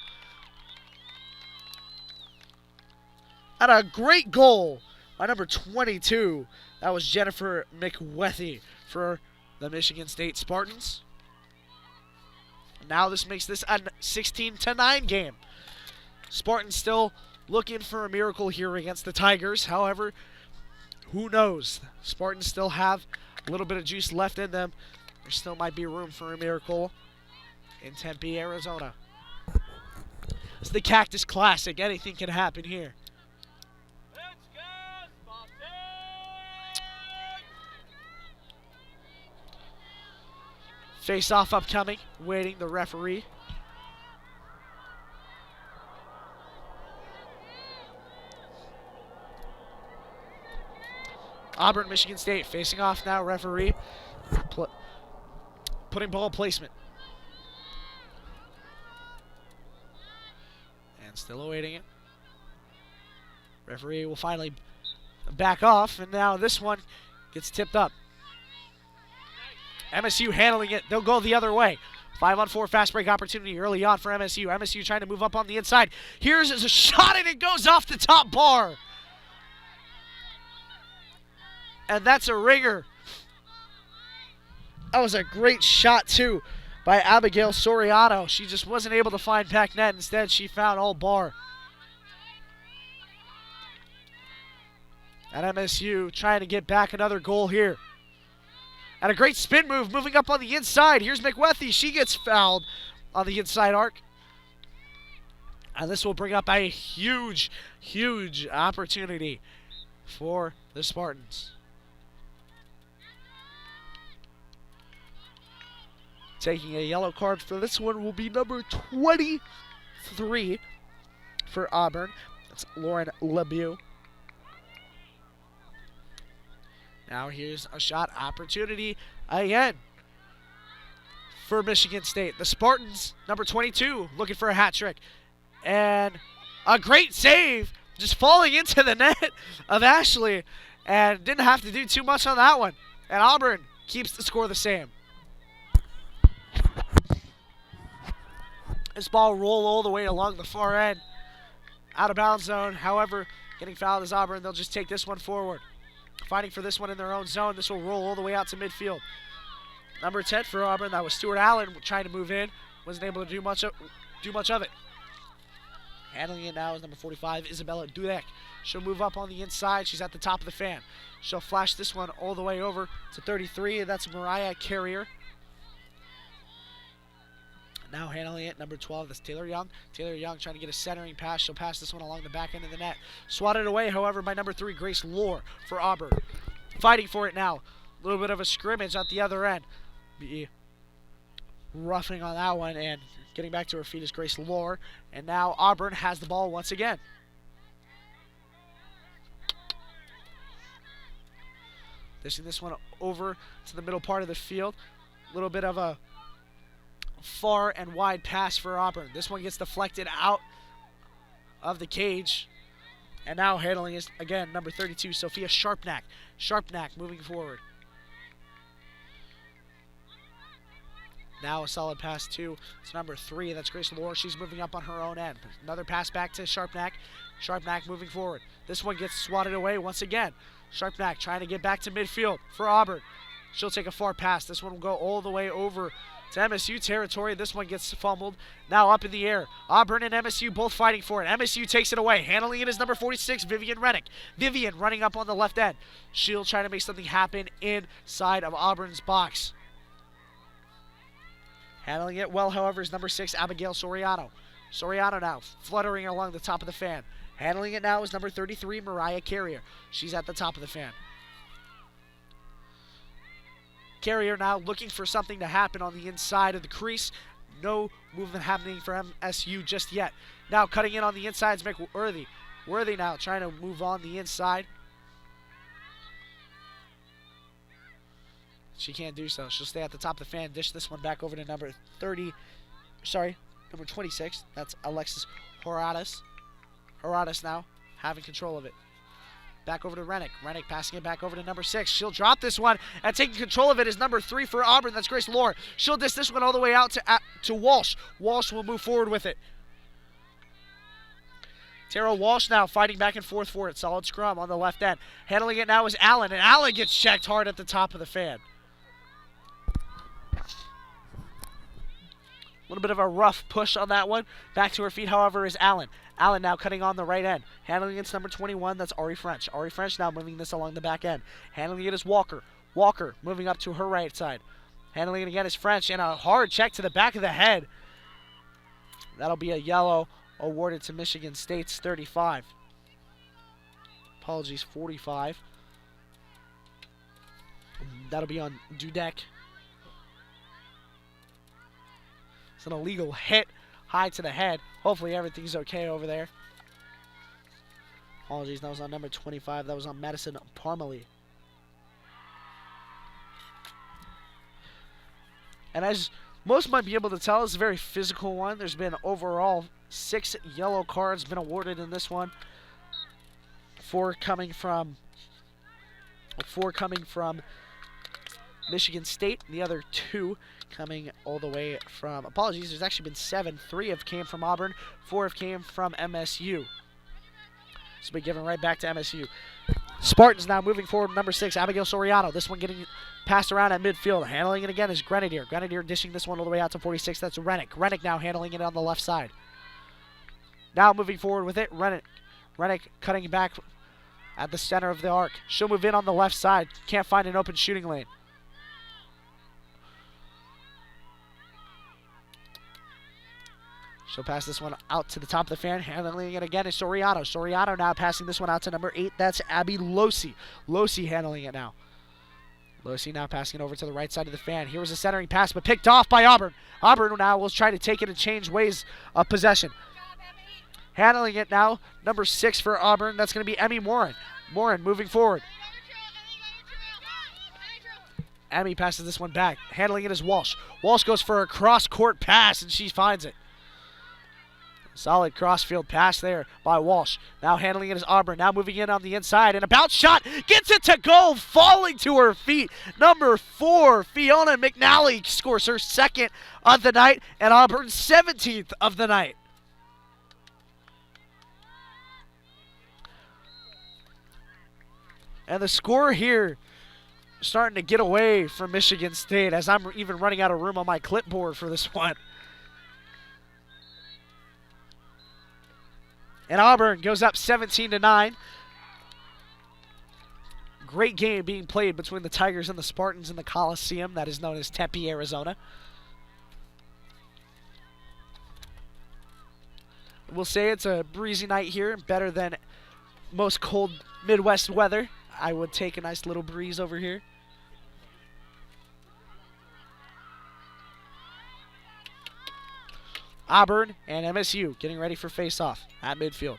And a great goal by number 22. That was Jennifer McWethy for the Michigan State Spartans. Now this makes this a 16-9 game. Spartans still looking for a miracle here against the Tigers. However, who knows? Spartans still have a little bit of juice left in them. There still might be room for a miracle in Tempe, Arizona. It's the Cactus Classic. Anything can happen here. Let's go, Spartans! Face-off upcoming. Waiting the referee. Auburn, Michigan State facing off now. Referee putting ball placement. And still awaiting it. Referee will finally back off, and now this one gets tipped up. MSU handling it. They'll go the other way. 5-on-4 fast break opportunity early on for MSU. MSU trying to move up on the inside. Here's a shot, and it goes off the top bar. And that's a ringer. That was a great shot, too, by Abigail Soriano. She just wasn't able to find back net. Instead, she found all bar. And MSU trying to get back another goal here. And a great spin move moving up on the inside. Here's McWethy. She gets fouled on the inside arc. And this will bring up a huge, huge opportunity for the Spartans. Taking a yellow card for this one will be number 23 for Auburn. That's Lauren LeBeau. Now here's a shot opportunity again for Michigan State. The Spartans, number 22, looking for a hat trick. And a great save, just falling into the net of Ashley. And didn't have to do too much on that one. And Auburn keeps the score the same. This ball roll all the way along the far end. Out of bounds zone. However, getting fouled is Auburn. They'll just take this one forward. Fighting for this one in their own zone. This will roll all the way out to midfield. Number 10 for Auburn. That was Stuart Allen trying to move in. Wasn't able to do much of it. Handling it now is number 45, Isabella Dudek. She'll move up on the inside. She's at the top of the fan. She'll flash this one all the way over to 33, and that's Mariah Carrier. Now handling it, number 12, that's Taylor Young. Taylor Young trying to get a centering pass. She'll pass this one along the back end of the net. Swatted away, however, by number 3, Grace Lohr for Auburn. Fighting for it now. A little bit of a scrimmage at the other end. Be roughing on that one, and getting back to her feet is Grace Lohr. And now Auburn has the ball once again. Dishing this one over to the middle part of the field. A little bit of a far and wide pass for Auburn. This one gets deflected out of the cage. And now handling is, again, number 32, Sophia Sharpnack. Sharpnack moving forward. Now a solid pass to number 3. That's Grace Lohr. She's moving up on her own end. Another pass back to Sharpnack. Sharpnack moving forward. This one gets swatted away once again. Sharpnack trying to get back to midfield for Auburn. She'll take a far pass. This one will go all the way over to MSU territory. This one gets fumbled. Now up in the air. Auburn and MSU both fighting for it. MSU takes it away. Handling it is number 46, Vivian Rennick. Vivian running up on the left end. She'll try to make something happen inside of Auburn's box. Handling it well, however, is number 6, Abigail Soriano. Soriano now fluttering along the top of the fan. Handling it now is number 33, Mariah Carrier. She's at the top of the fan. Carrier now looking for something to happen on the inside of the crease. No movement happening for MSU just yet. Now cutting in on the inside is McWorthy. Worthy now trying to move on the inside. She can't do so. She'll stay at the top of the fan. Dish this one back over to number 26. That's Alexis Horadas. Horadas now having control of it. Back over to Rennick. Rennick passing it back over to number 6. She'll drop this one, and taking control of it is number 3 for Auburn. That's Grace Lohr. She'll dish this one all the way out to Walsh. Walsh will move forward with it. Tara Walsh now fighting back and forth for it. Solid scrum on the left end. Handling it now is Allen, and Allen gets checked hard at the top of the fan. A little bit of a rough push on that one. Back to her feet, however, is Allen. Allen now cutting on the right end. Handling against number 21, that's Ari French. Ari French now moving this along the back end. Handling it is Walker. Walker moving up to her right side. Handling it again is French, and a hard check to the back of the head. That'll be a yellow awarded to Michigan State's 35. Apologies, 45. That'll be on Dudek. It's an illegal hit high to the head. Hopefully everything's okay over there. Apologies, that was on number 25. That was on Madison Parmalee. And as most might be able to tell, it's a very physical one. There's been overall 6 yellow cards been awarded in this one. 4 coming from Michigan State. The other 2 coming all the way from, apologies, there's actually been 7. 3 have came from Auburn, 4 have came from MSU. So be given right back to MSU. Spartans now moving forward, number 6, Abigail Soriano. This one getting passed around at midfield. Handling it again is Grenadier. Grenadier dishing this one all the way out to 46. That's Rennick. Rennick now handling it on the left side. Now moving forward with it, Rennick. Rennick cutting back at the center of the arc. She'll move in on the left side. Can't find an open shooting lane. She'll pass this one out to the top of the fan. Handling it again is Soriano. Soriano now passing this one out to number 8. That's Abby Losi. Losi handling it now. Losi now passing it over to the right side of the fan. Here was a centering pass, but picked off by Auburn. Auburn now will try to take it and change ways of possession. Handling it now, number 6 for Auburn. That's going to be Emmy Morin. Morin moving forward. Emmy passes this one back. Handling it is Walsh. Walsh goes for a cross-court pass, and she finds it. Solid cross-field pass there by Walsh. Now handling it is Auburn. Now moving in on the inside. And a bounce shot. Gets it to go. Falling to her feet. Number 4, Fiona McNally scores her 2nd of the night. And Auburn's 17th of the night. And the score here starting to get away from Michigan State as I'm even running out of room on my clipboard for this one. And Auburn goes up 17-9. Great game being played between the Tigers and the Spartans in the Coliseum that is known as Tempe, Arizona. We'll say it's a breezy night here, better than most cold Midwest weather. I would take a nice little breeze over here. Auburn and MSU getting ready for face-off at midfield.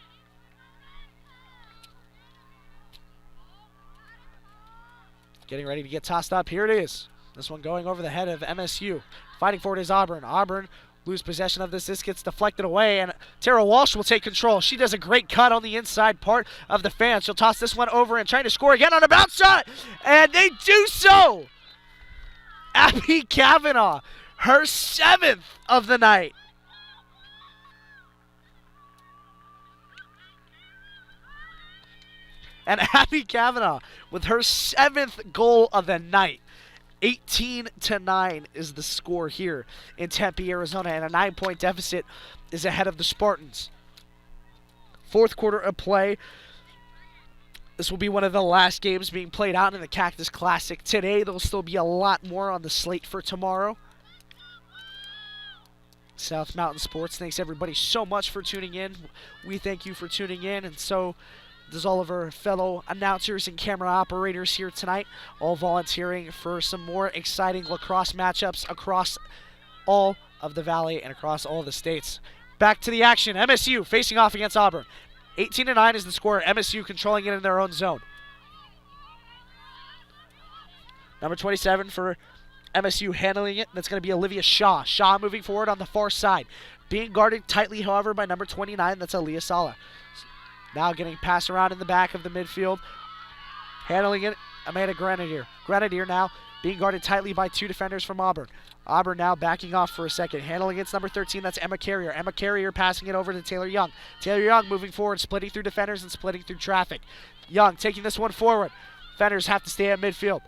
Getting ready to get tossed up. Here it is. This one going over the head of MSU. Fighting for it is Auburn. Auburn lose possession of this. This gets deflected away, and Tara Walsh will take control. She does a great cut on the inside part of the fan. She'll toss this one over and trying to score again on a bounce shot, and they do so. Abby Kavanaugh, her 7th of the night. And Abby Kavanaugh with her 7th goal of the night. 18-9 is the score here in Tempe, Arizona, and a 9-point deficit is ahead of the Spartans. 4th quarter of play. This will be one of the last games being played out in the Cactus Classic today. There'll still be a lot more on the slate for tomorrow. South Mountain Sports, thanks everybody so much for tuning in. We thank you for tuning in, and so does all of our fellow announcers and camera operators here tonight, all volunteering for some more exciting lacrosse matchups across all of the Valley and across all of the states. Back to the action. MSU facing off against Auburn. 18-9 is the score. MSU controlling it in their own zone. Number 27 for MSU handling it. That's going to be Olivia Shaw. Shaw moving forward on the far side. Being guarded tightly, however, by number 29. That's Aaliyah Sala. Now getting passed around in the back of the midfield. Handling it, Amanda Grenadier. Grenadier now being guarded tightly by 2 defenders from Auburn. Auburn now backing off for a second. Handling it's number 13, that's Emma Carrier. Emma Carrier passing it over to Taylor Young. Taylor Young moving forward, splitting through defenders and splitting through traffic. Young taking this one forward. Defenders have to stay at midfield.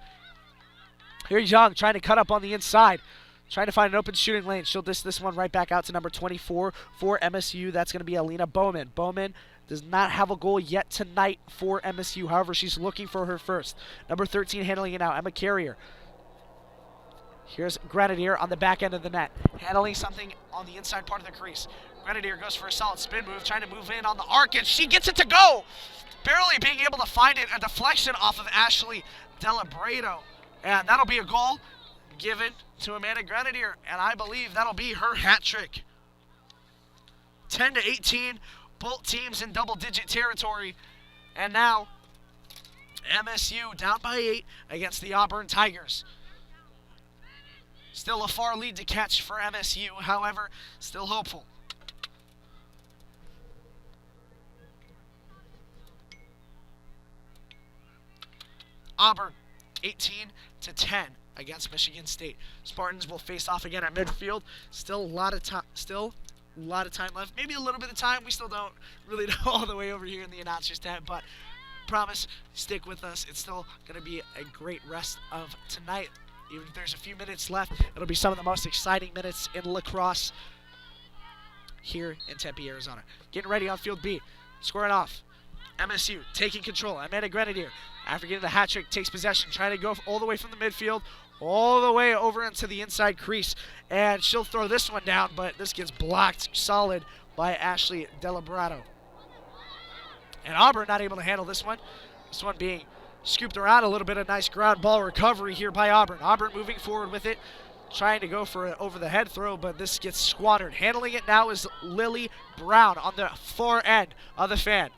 Here's Young trying to cut up on the inside. Trying to find an open shooting lane. She'll dish this one right back out to number 24 for MSU. That's going to be Alina Bowman. Bowman does not have a goal yet tonight for MSU. However, she's looking for her first. Number 13 handling it now, Emma Carrier. Here's Grenadier on the back end of the net. Handling something on the inside part of the crease. Grenadier goes for a solid spin move, trying to move in on the arc, and she gets it to go! Barely being able to find it. A deflection off of Ashley Delabredo. And that'll be a goal given to Amanda Grenadier, and I believe that'll be her hat trick. 10-18, both teams in double-digit territory, and now MSU down by 8 against the Auburn Tigers. Still a far lead to catch for MSU, however, still hopeful. Auburn, 18-10 against Michigan State. Spartans will face off again at midfield. Still a lot of time. Left. Maybe a little bit of time. We still don't really know all the way over here in the announcer's tent, but promise, stick with us. It's still going to be a great rest of tonight. Even if there's a few minutes left, it'll be some of the most exciting minutes in lacrosse here in Tempe, Arizona. Getting ready on field B. Squaring off. MSU taking control. Amanda Grenadier, after getting the hat trick, takes possession, trying to go all the way from the midfield, all the way over into the inside crease. And she'll throw this one down, but this gets blocked solid by Ashley Delabrato. And Auburn not able to handle this one. This one being scooped around a little bit. A nice ground ball recovery here by Auburn. Auburn moving forward with it, trying to go for an over-the-head throw, but this gets squandered. Handling it now is Lily Brown on the far end of the fan.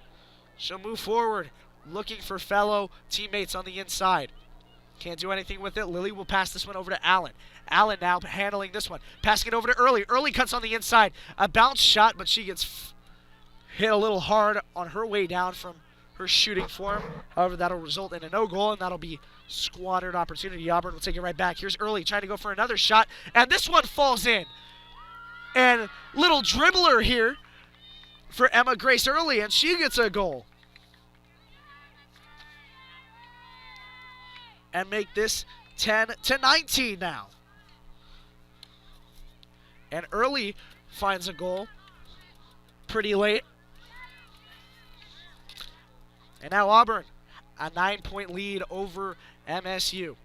She'll move forward, looking for fellow teammates on the inside. Can't do anything with it. Lily will pass this one over to Allen. Allen now handling this one. Passing it over to Early. Early cuts on the inside. A bounce shot, but she gets hit a little hard on her way down from her shooting form. However, that'll result in a no goal, and that'll be squandered opportunity. Auburn will take it right back. Here's Early trying to go for another shot, and this one falls in. And little dribbler here for Emma Grace Early, and she gets a goal. And make this 10-19 now. And Early finds a goal pretty late. And now Auburn, a 9-point lead over MSU.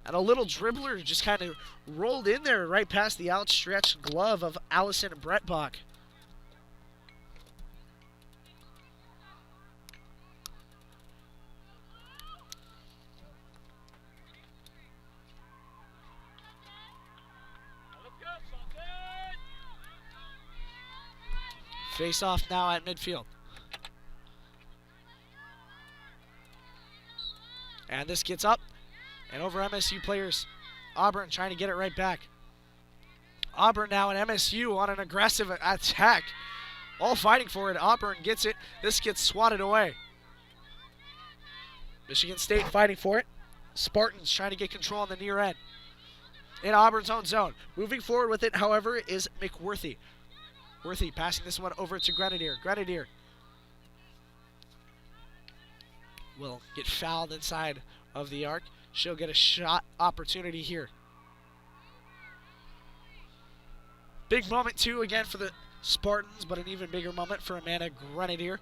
And a little dribbler just kind of rolled in there right past the outstretched glove of Allison Bretbach. Face off now at midfield. And this gets up and over MSU players. Auburn trying to get it right back. Auburn now and MSU on an aggressive attack. All fighting for it. Auburn gets it. This gets swatted away. Michigan State fighting for it. Spartans trying to get control on the near end. In Auburn's own zone. Moving forward with it, however, is McWorthy. Worthy passing this one over to Grenadier. Grenadier will get fouled inside of the arc. She'll get a shot opportunity here. Big moment, too, again for the Spartans, but an even bigger moment for Amanda Grenadier.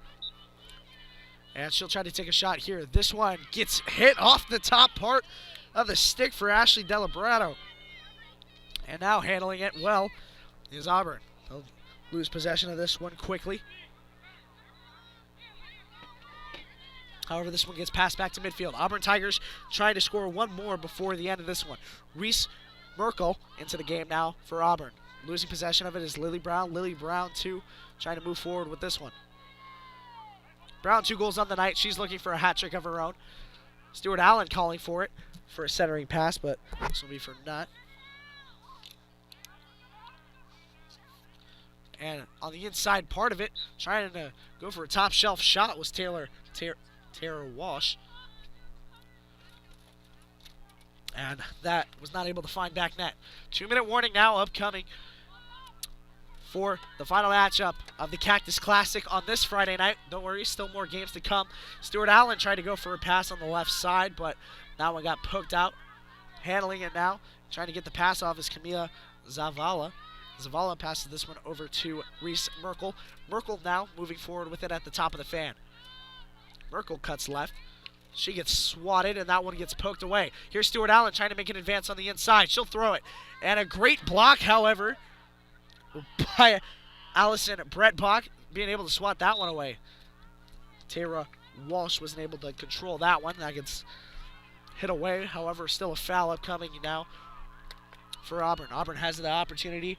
And she'll try to take a shot here. This one gets hit off the top part of the stick for Ashley Delabrato. And now handling it well is Auburn. They'll lose possession of this one quickly. However, this one gets passed back to midfield. Auburn Tigers trying to score one more before the end of this one. Reese Merkel into the game now for Auburn. Losing possession of it is Lily Brown. Lily Brown, too, trying to move forward with this one. Brown, 2 goals on the night. She's looking for a hat trick of her own. Stuart Allen calling for it for a centering pass, but this will be for naught. And on the inside part of it, trying to go for a top shelf shot was Tara Walsh. And that was not able to find back net. 2-minute warning now upcoming for the final matchup of the Cactus Classic on this Friday night. Don't worry, still more games to come. Stuart Allen tried to go for a pass on the left side, but that one got poked out. Handling it now, trying to get the pass off is Camila Zavala. Zavala passes this one over to Reese Merkel. Merkel now moving forward with it at the top of the fan. Merkel cuts left. She gets swatted, and that one gets poked away. Here's Stuart Allen trying to make an advance on the inside. She'll throw it. And a great block, however, by Allison Bretbach, being able to swat that one away. Tara Walsh wasn't able to control that one. That gets hit away. However, still a foul upcoming now for Auburn. Auburn has the opportunity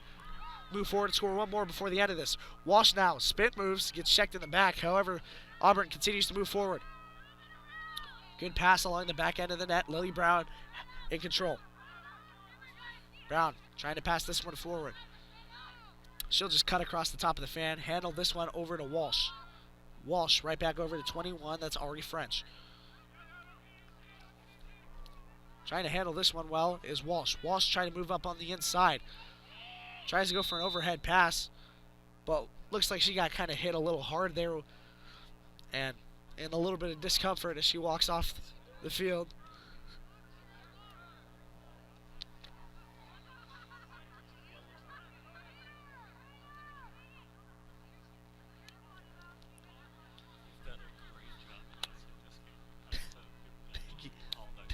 to move forward and score one more before the end of this. Walsh now, spin moves, gets checked in the back. However, Auburn continues to move forward. Good pass along the back end of the net. Lily Brown in control. Brown trying to pass this one forward. She'll just cut across the top of the fan, handle this one over to Walsh. Walsh right back over to 21. That's Ari French. Trying to handle this one well is Walsh. Walsh trying to move up on the inside. Tries to go for an overhead pass, but looks like she got kind of hit a little hard there and in a little bit of discomfort as she walks off the field.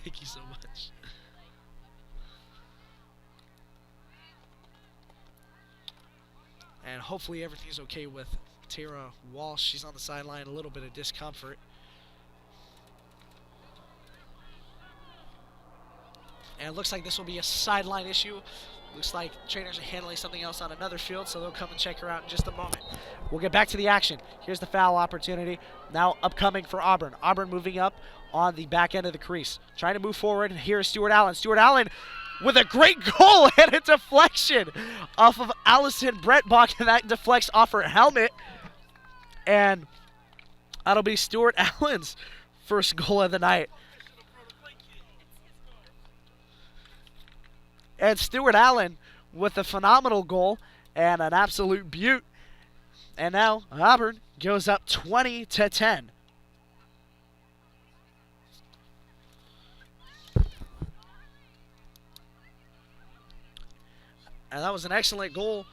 Thank you so much. And hopefully everything's okay with Tara Walsh. She's on the sideline, a little bit of discomfort. And it looks like this will be a sideline issue. Looks like trainers are handling something else on another field, so they'll come and check her out in just a moment. We'll get back to the action. Here's the foul opportunity. Now upcoming for Auburn. Auburn moving up on the back end of the crease. Trying to move forward. Here's Stuart Allen. Stuart Allen with a great goal and a deflection off of Allison Brentbach, and that deflects off her helmet. And that'll be Stuart Allen's first goal of the night. And Stuart Allen with a phenomenal goal and an absolute beaut. And now Auburn goes up 20-10. And that was an excellent goal,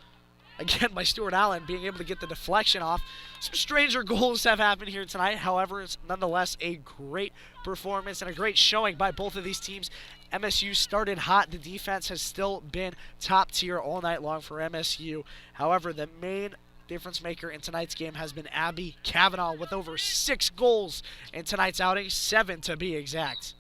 again, by Stuart Allen, being able to get the deflection off. Some stranger goals have happened here tonight. However, it's nonetheless a great performance and a great showing by both of these teams. MSU started hot. The defense has still been top tier all night long for MSU. However, the main difference maker in tonight's game has been Abby Kavanaugh with over 6 goals in tonight's outing, 7 to be exact.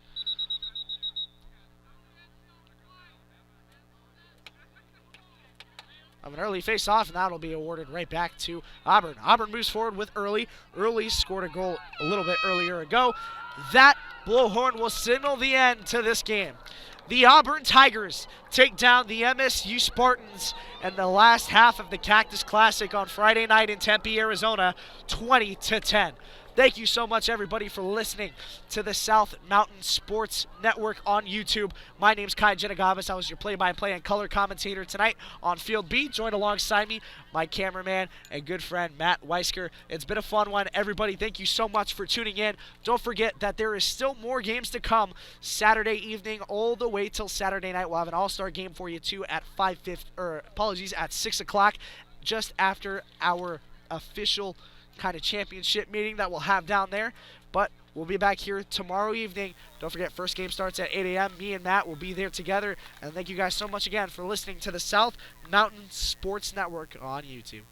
Of an early face-off, and that'll be awarded right back to Auburn. Auburn moves forward with Early. Early scored a goal a little bit earlier ago. That blowhorn will signal the end to this game. The Auburn Tigers take down the MSU Spartans in the last half of the Cactus Classic on Friday night in Tempe, Arizona, 20-10. Thank you so much, everybody, for listening to the South Mountain Sports Network on YouTube. My name's Kai Genagavas. I was your play-by-play and color commentator tonight on Field B. Joined alongside me, my cameraman and good friend, Matt Weisker. It's been a fun one. Everybody, thank you so much for tuning in. Don't forget that there is still more games to come Saturday evening all the way till Saturday night. We'll have an all-star game for you, too, at 6 o'clock, just after our official kind of championship meeting that we'll have down there. But we'll be back here tomorrow evening. Don't forget, first game starts at 8 a.m. Me and Matt will be there together. And thank you guys so much again for listening to the South Mountain Sports Network on YouTube.